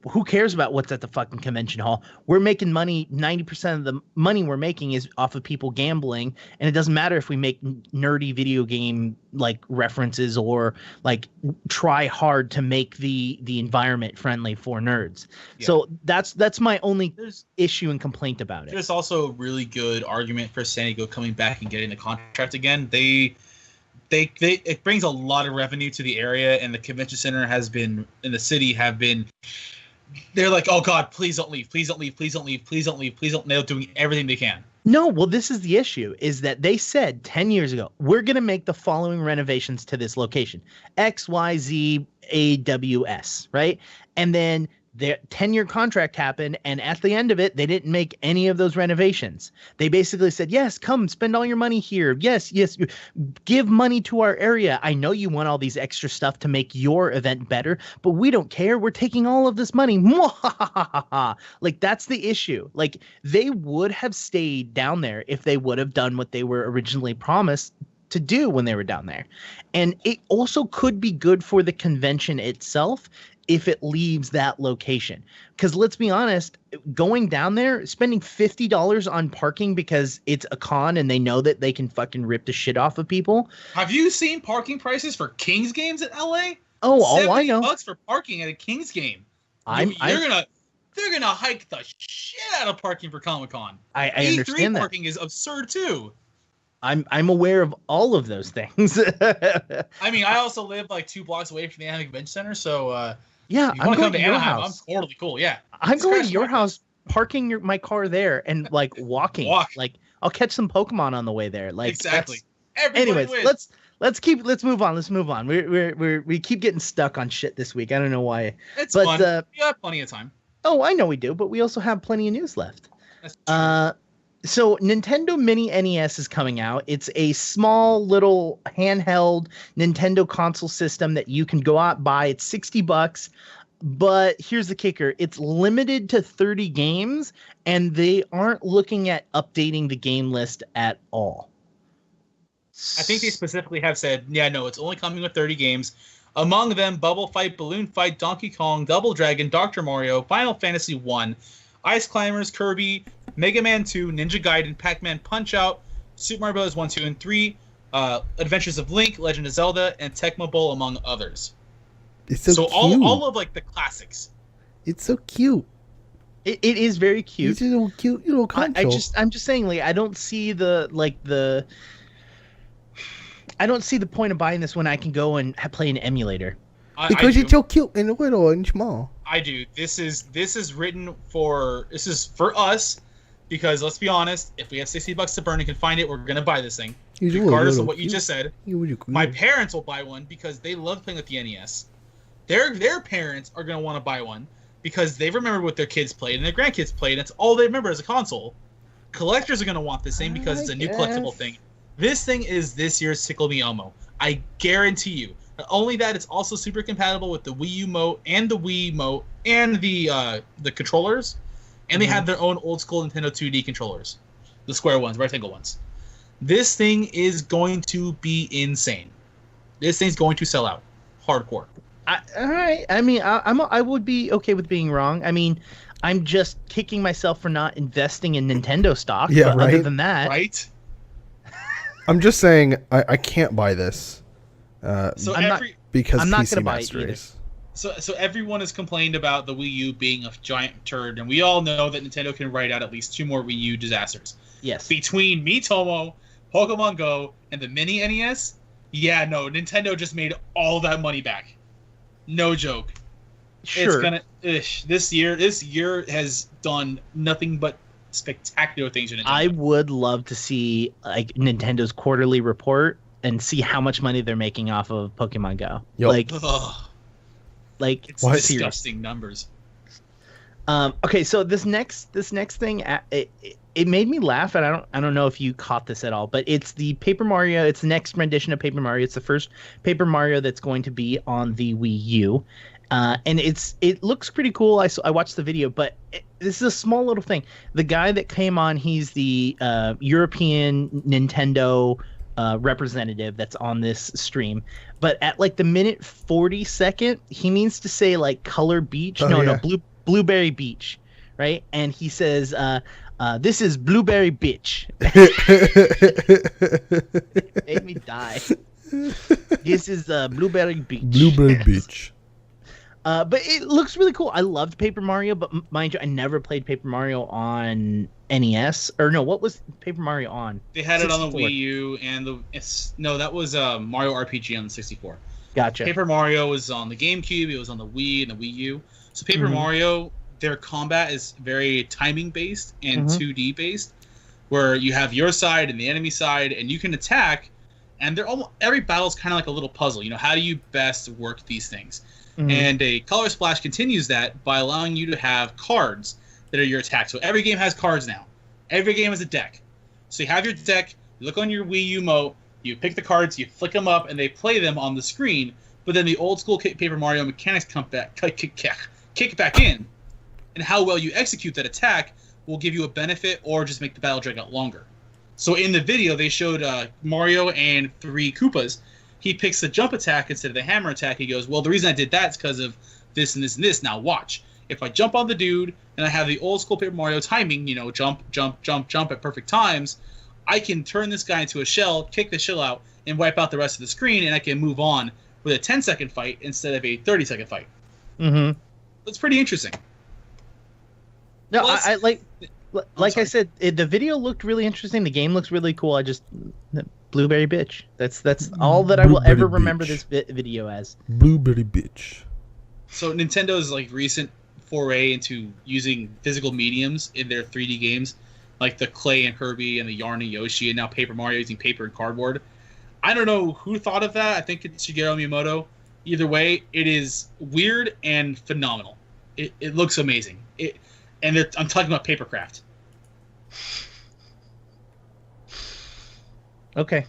who cares about what's at the fucking convention hall? We're making money. 90% of the money we're making is off of people gambling. And it doesn't matter if we make nerdy video game like references or like try hard to make the environment friendly for nerds. Yeah. So that's my only issue and complaint about it. There's also a really good argument for San Diego coming back and getting the contract again. It brings a lot of revenue to the area, and the convention center has been in the city have been. They're like, oh God, please don't leave, please don't leave, please don't leave, please don't leave, please don't. They're doing everything they can. No, well, this is the issue: is that they said 10 years ago we're going to make the following renovations to this location: X, Y, Z, A, W, S, right? And then their 10-year contract happened, and at the end of it, they didn't make any of those renovations. They basically said, yes, come spend all your money here. Yes, give money to our area. I know you want all these extra stuff to make your event better, but we don't care. We're taking all of this money. Like, that's the issue. Like, they would have stayed down there if they would have done what they were originally promised to do when they were down there. And it also could be good for the convention itself if it leaves that location. Because let's be honest, going down there, spending $50 on parking because it's a con and they know that they can fucking rip the shit off of people. Have you seen parking prices for Kings games in LA? Oh, I know. $70 for parking at a Kings game. They're gonna hike the shit out of parking for Comic-Con. I understand that. Parking is absurd too. I'm aware of all of those things. I mean, I also live like 2 blocks away from the Anaheim Convention Center, so yeah, I'm going to Anaheim. I'm totally cool. Yeah, I'm going to your house, parking my car there, and like walking. Like I'll catch some Pokemon on the way there. Like exactly. Anyways, let's move on. Let's move on. We keep getting stuck on shit this week. I don't know why. It's fun. We have plenty of time. Oh, I know we do, but we also have plenty of news left. That's true. So Nintendo Mini NES is coming out. It's a small little handheld Nintendo console system that you can go out buy. It's $60, but here's the kicker. It's limited to 30 games, and they aren't looking at updating the game list at all. I think they specifically have said, yeah, no, it's only coming with 30 games. Among them, Bubble Fight, Balloon Fight, Donkey Kong, Double Dragon, Dr. Mario, Final Fantasy 1, Ice Climbers, Kirby, Mega Man 2, Ninja Gaiden, Pac-Man Punch-Out, Super Mario Bros. 1, 2, and 3, Adventures of Link, Legend of Zelda, and Tecmo Bowl, among others. It's so cute. all of like the classics. It's so cute. It is very cute. It's a little cute little console. I'm just saying, like, I don't see the point of buying this when I can go and play an emulator. Because it's so cute and little and small. I do. This is for us, because let's be honest, if we have $60 to burn and can find it, we're gonna buy this thing. Regardless of what you just said. My parents will buy one because they love playing with the NES. Their parents are gonna want to buy one because they remember what their kids played and their grandkids played. And it's all they remember as a console. Collectors are gonna want this thing because it's a new collectible thing. This thing is this year's Tickle Me Elmo. I guarantee you. Not only that, it's also super compatible with the Wii U Mote and the Wii Mote and the controllers, and they have their own old school Nintendo 2D controllers, the square ones, rectangle ones. This thing is going to be insane. This thing's going to sell out, hardcore. All right. I mean, I would be okay with being wrong. I mean, I'm just kicking myself for not investing in Nintendo stock. Yeah, but right. Other than that, Right? I'm just saying I can't buy this. So Because I'm not PC gonna buy it Master either. Race. So everyone has complained about the Wii U being a giant turd, and we all know that Nintendo can write out at least 2 more Wii U disasters. yes. Between Miitomo, Pokemon Go, and the Mini NES, yeah, no, Nintendo just made all that money back. No joke. Sure. This year has done nothing but spectacular things in Nintendo. I would love to see like Nintendo's quarterly report and see how much money they're making off of Pokemon Go. Yep. Like, Ugh, like it's What? disgusting numbers. Okay, so this next thing, it made me laugh, and I don't know if you caught this at all, but it's the Paper Mario. It's the next rendition of Paper Mario. It's the first Paper Mario that's going to be on the Wii U, and it looks pretty cool. I watched the video, but this is a small little thing. The guy that came on, he's the European Nintendo representative that's on this stream, but at like the minute 40-second, he means to say like Color Beach. No, Blueberry Beach, right? And he says, "This is Blueberry Bitch." It made me die. This is Blueberry Beach. Blueberry Beach. But it looks really cool. I loved Paper Mario, but mind you, I never played Paper Mario on NES. Or no, what was Paper Mario on? They had it on the 64. Wii U and that was Mario RPG on the 64. Gotcha. Paper Mario was on the GameCube. It was on the Wii and the Wii U. So Paper Mario, their combat is very timing based and 2D based, where you have your side and the enemy side, and you can attack. And every battle is kind of like a little puzzle. You know, how do you best work these things? And a Color Splash continues that by allowing you to have cards that are your attack. So every game has cards now. Every game has a deck. So you have your deck. You look on your Wii U Mote. You pick the cards. You flick them up, and they play them on the screen. But then the old school Paper Mario mechanics kick back in, and how well you execute that attack will give you a benefit or just make the battle drag out longer. So in the video, they showed Mario and 3 Koopas. He picks the jump attack instead of the hammer attack. He goes, well, the reason I did that is because of this and this and this. Now watch. If I jump on the dude and I have the old school Paper Mario timing, you know, jump, jump, jump, jump at perfect times, I can turn this guy into a shell, kick the shell out, and wipe out the rest of the screen, and I can move on with a 10-second fight instead of a 30-second fight. Mm-hmm. That's pretty interesting. No, Plus- I like I sorry. said, the video looked really interesting. The game looks really cool. Blueberry Bitch. That's all that I will Blueberry ever remember Bitch. this video as. Blueberry Bitch. So Nintendo's like recent foray into using physical mediums in their 3D games, like the Clay and Kirby and the Yarn and Yoshi, and now Paper Mario using paper and cardboard. I don't know who thought of that. I think it's Shigeru Miyamoto. Either way, it is weird and phenomenal. It looks amazing. I'm talking about papercraft. Okay.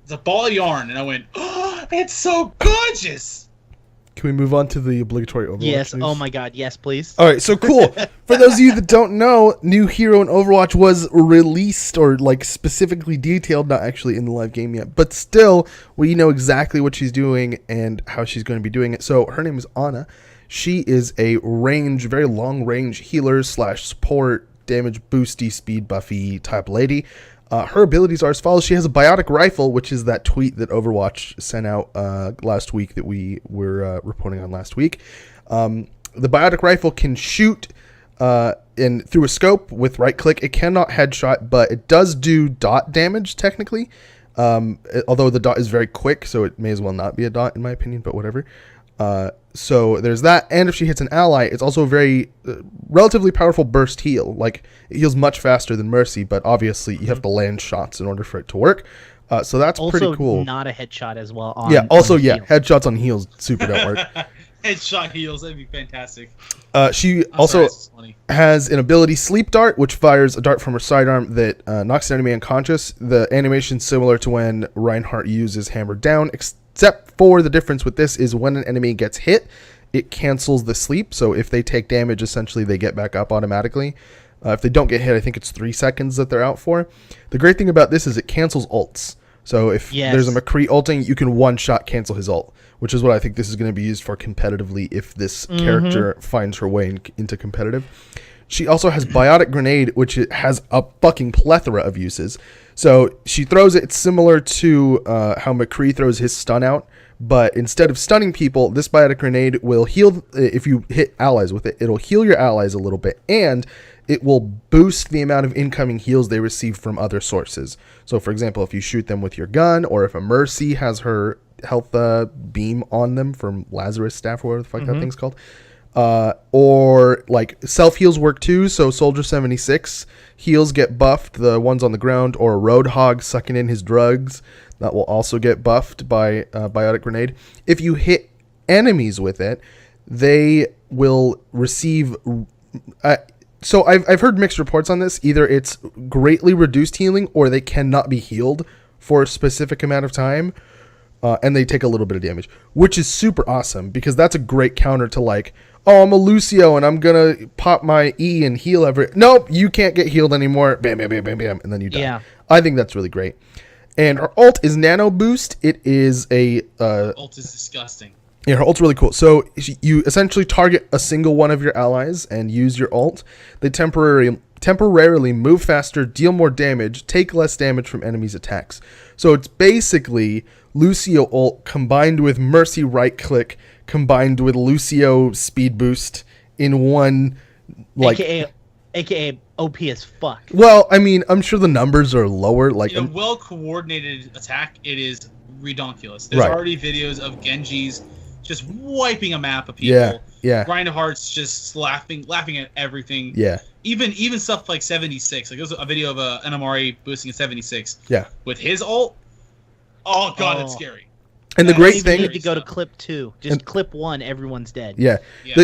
It's a ball of yarn, and I went, oh, it's so gorgeous! Can we move on to the obligatory Overwatch Yes. news? Oh my God. Yes, please. All right, so cool. For those of you that don't know, new hero in Overwatch was released or like specifically detailed, not actually in the live game yet, but still we know exactly what she's doing and how she's going to be doing it. So her name is Ana. She is a very long range healer / support, damage boosty, speed buffy type lady. Her abilities are as follows. She has a biotic rifle, which is that tweet that Overwatch sent out last week that we were reporting on last week. The biotic rifle can shoot through a scope with right click. It cannot headshot, but it does do dot damage technically. Although the dot is very quick, so it may as well not be a dot in my opinion, but whatever. So there's that, and if she hits an ally, it's also a very relatively powerful burst heal. Like, it heals much faster than Mercy, but obviously you have to land shots in order for it to work. So that's Also, pretty cool. not a headshot as well. Headshots on heals super don't work. Headshot heals. That'd be fantastic. She I'm also sorry, this is funny. has an ability, Sleep Dart, which fires a dart from her sidearm that knocks an enemy unconscious. The animation's similar to when Reinhardt uses Hammer Down, except for the difference with this is when an enemy gets hit, it cancels the sleep. So if they take damage, essentially they get back up automatically. If they don't get hit, I think it's 3 seconds that they're out for. The great thing about this is it cancels ults. So if there's a McCree ulting, you can one-shot cancel his ult, which is what I think this is going to be used for competitively if this character finds her way into competitive. She also has Biotic Grenade, which has a fucking plethora of uses. So she throws it, it's similar to how McCree throws his stun out, but instead of stunning people, this Biotic Grenade will heal, if you hit allies with it, it'll heal your allies a little bit, and it will boost the amount of incoming heals they receive from other sources. So, for example, if you shoot them with your gun, or if a Mercy has her health beam on them from Lazarus Staff, or whatever the fuck that thing's called, or like self-heals work too. So Soldier 76 heals get buffed, the ones on the ground, or a Roadhog sucking in his drugs, that will also get buffed by Biotic Grenade. If you hit enemies with it, they will receive... So I've heard mixed reports on this. Either it's greatly reduced healing, or they cannot be healed for a specific amount of time, and they take a little bit of damage, which is super awesome, because that's a great counter to like, oh, I'm a Lucio, and I'm going to pop my E and heal every... Nope, you can't get healed anymore. Bam, bam, bam, bam, bam, and then you die. Yeah. I think that's really great. And her ult is Nano Boost. It is a... ult is disgusting. Yeah, her ult's really cool. So you essentially target a single one of your allies and use your ult. They temporarily move faster, deal more damage, take less damage from enemies' attacks. So it's basically Lucio ult combined with Mercy right click combined with Lucio speed boost in one, like... AKA OP as fuck. Well, I mean, I'm sure the numbers are lower. Like in a well-coordinated attack, it is redonkulous. There's already videos of Genji's just wiping a map of people. Yeah. Reinhardt's just laughing at everything. Yeah. Even stuff like 76. Like there's a video of a NMRA boosting a 76. Yeah. With his ult. Oh god, that's scary. And the great thing... You need to go to clip 2. Just clip 1, everyone's dead. Yeah.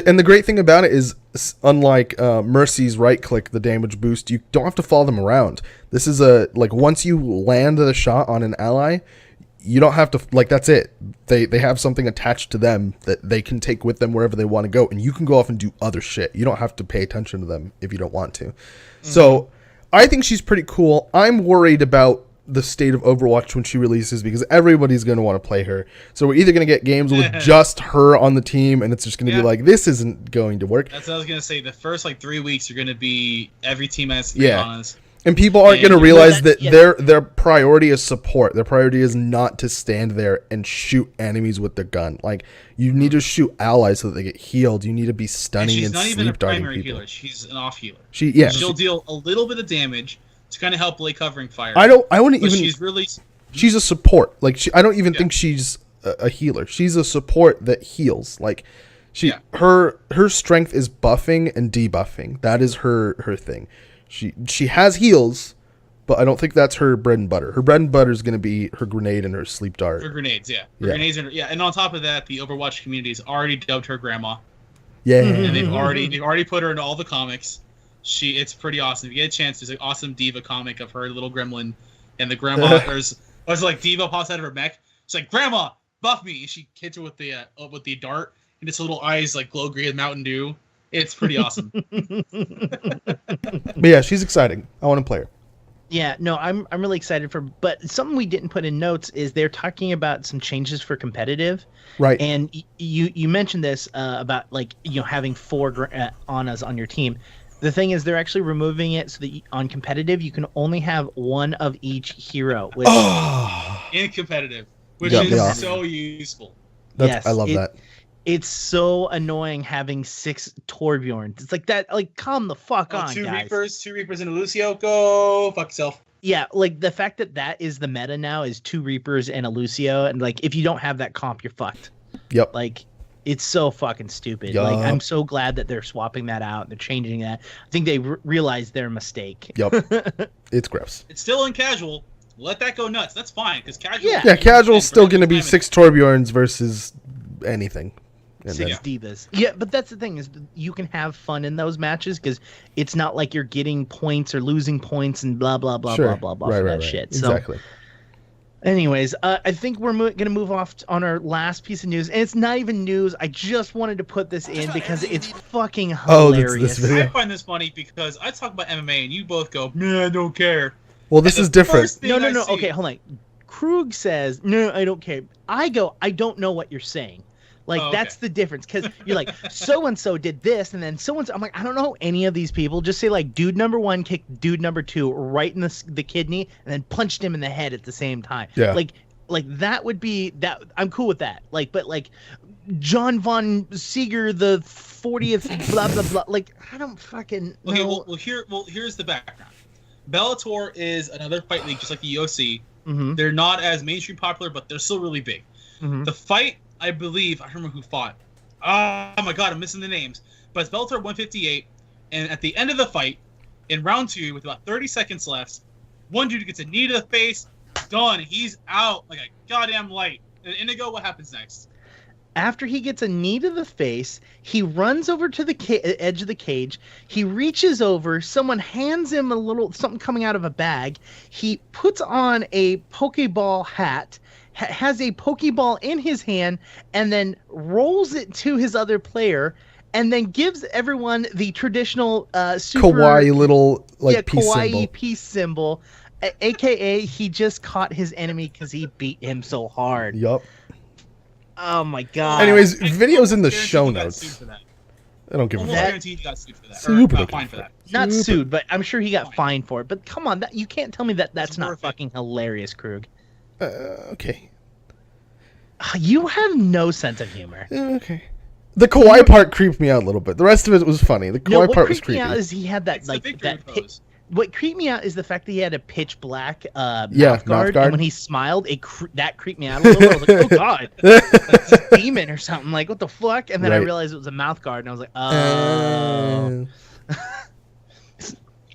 And the great thing about it is, unlike Mercy's right click, the damage boost, you don't have to follow them around. This is once you land the shot on an ally, you don't have to, that's it. They have something attached to them that they can take with them wherever they want to go, and you can go off and do other shit. You don't have to pay attention to them if you don't want to. So I think she's pretty cool. I'm worried about the state of Overwatch when she releases, because everybody's going to want to play her. So we're either going to get games with just her on the team, and it's just going to be like, this isn't going to work. That's what I was going to say. The first 3 weeks are going to be every team has to be honest. And people aren't going to realize that their priority is support. Their priority is not to stand there and shoot enemies with their gun. Like, you need to shoot allies so that they get healed. You need to be stunning and sleep darting people. She's not even a primary healer. She's an off healer. She'll deal a little bit of damage to kind of help lay covering fire. She's a support. I don't even think she's a healer. She's a support that heals. Her strength is buffing and debuffing. That is her thing. She has heals, but I don't think that's her bread and butter. Her bread and butter is going to be her grenade and her sleep dart. Her grenades, grenades, and on top of that, the Overwatch community has already dubbed her grandma. Yeah, and they've already put her in all the comics. It's pretty awesome. If you get a chance, there's an awesome Diva comic of her little gremlin, and the grandma Diva pops out of her mech. She's like, "Grandma, buff me!" And she hits her with the dart, and its little eyes glow green with Mountain Dew. It's pretty awesome. But yeah, she's exciting. I want to play her. Yeah, no, I'm really excited but something we didn't put in notes is they're talking about some changes for competitive. Right. And you mentioned this about having 4 Annas on your team. The thing is, they're actually removing it so that on competitive you can only have one of each hero. Which in competitive, which is so useful. I love that. It's so annoying having 6 Torbjorns. It's like that. Calm the fuck on, guys. 2 Reapers, and a Lucio. Go fuck yourself. Yeah, the fact that is the meta now is 2 Reapers and a Lucio, and if you don't have that comp, you're fucked. Yep. It's so fucking stupid. Yep. I'm so glad that they're swapping that out. They're changing that. I think they realized their mistake. Yep. It's gross. It's still in casual. Let that go nuts. That's fine, because casual. Yeah, casual's still going to be 6 Torbjorns versus anything. And six divas. Yeah, but that's the thing is you can have fun in those matches because it's not like you're getting points or losing points and blah blah blah sure. blah blah blah Right, for right, that right. shit. Exactly. So, anyways, I think we're gonna move off on our last piece of news, and it's not even news. I just wanted to put this in because it's fucking hilarious. this video? I find this funny because I talk about MMA and you both go, "Nah, I don't care." Well, this is different. No. Okay, hold on. Krug says, "No, I don't care." I go, "I don't know what you're saying." Like, that's the difference. Because you're like, so-and-so did this, and then so-and-so. I'm like, I don't know any of these people. Just say, like, dude number 1 kicked dude number 2 right in the kidney and then punched him in the head at the same time. Yeah. Like that would be that. I'm cool with that. Like, but, like, John Von Seeger, the 40th, blah, blah, blah. Like, I don't fucking know. Okay, here's the background. Bellator is another fight league, just like the UFC. Mm-hmm. They're not as mainstream popular, but they're still really big. Mm-hmm. The fight, I believe, I don't remember who fought. Oh my god, I'm missing the names. But it's Bellator 158, and at the end of the fight, in round 2, with about 30 seconds left, one dude gets a knee to the face, done. He's out like a goddamn light. And Indigo, what happens next? After he gets a knee to the face, he runs over to the edge of the cage. He reaches over. Someone hands him a little something coming out of a bag. He puts on a Pokeball hat, has a Pokeball in his hand, and then rolls it to his other player, and then gives everyone the traditional super Kawaii little peace kawaii symbol. Peace symbol, aka he just caught his enemy because he beat him so hard. Yup. Oh my god. Anyways, videos in the Guaranteed show he got notes. sued for that. I don't give a Almost fuck. guaranteed he got sued for that. Super Or fined for that. Not Super. sued, but I'm sure he got fined for it. But come on, you can't tell me that's It's not worth it. fucking hilarious, Krug. Okay. You have no sense of humor. Okay. The Kawaii part creeped me out a little bit. The rest of it was funny. The No, Kawaii what part was creeped me creepy. out is he had that It's the like victory that. pose. What creeped me out is the fact that he had a pitch black mouth mouth guard, guard. and when he smiled, that creeped me out a little bit. I was like, oh god, it's a demon or something. Like, what the fuck? And then I Right. realized it was a mouth guard, and I was like, oh.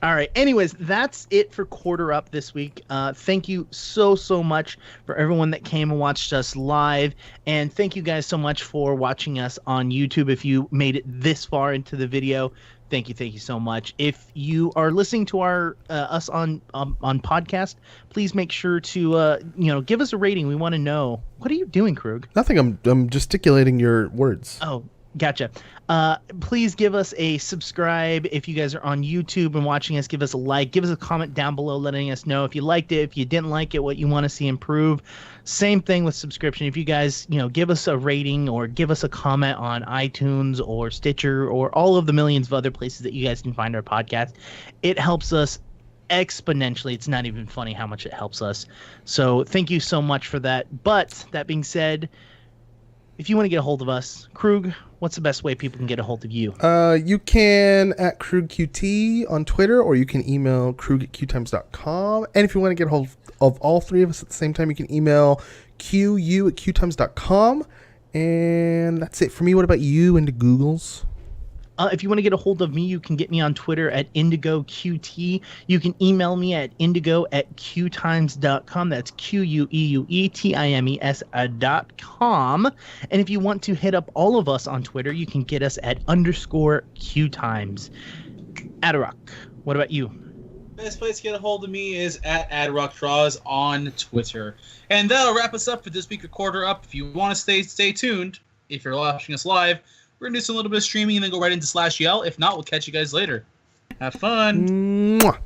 All right. Anyways, that's it for Quarter Up this week. Thank you so much for everyone that came and watched us live, and thank you guys so much for watching us on YouTube. If you made it this far into the video, thank you so much. If you are listening to our us on podcast, please make sure to give us a rating. We want to know, what are you doing, Krug? Nothing. I'm gesticulating your words. Oh, gotcha. Please give us a subscribe. If you guys are on YouTube and watching us, give us a like. Give us a comment down below letting us know if you liked it, if you didn't like it, what you want to see improve. Same thing with subscription. If you guys, give us a rating or give us a comment on iTunes or Stitcher or all of the millions of other places that you guys can find our podcast, it helps us exponentially. It's not even funny how much it helps us. So thank you so much for that. But that being said, if you want to get a hold of us, Krug, what's the best way people can get a hold of you? You can at KrugQT on Twitter, or you can email krug@QueueTimes.com. And if you want to get a hold of all three of us at the same time, you can email QU@QueueTimes.com. And that's it for me. What about you and the Googles? If you want to get a hold of me, you can get me on Twitter at IndigoQT. You can email me at indigo@QueueTimes.com. That's QUEUETIMES.com. And if you want to hit up all of us on Twitter, you can get us at _QueueTimes. Adrock, what about you? Best place to get a hold of me is at AdRockDraws on Twitter. And that'll wrap us up for this week of Quarter Up. If you want to stay tuned, if you're watching us live, we're going to do some little bit of streaming and then go right into /yell. If not, we'll catch you guys later. Have fun. Mwah.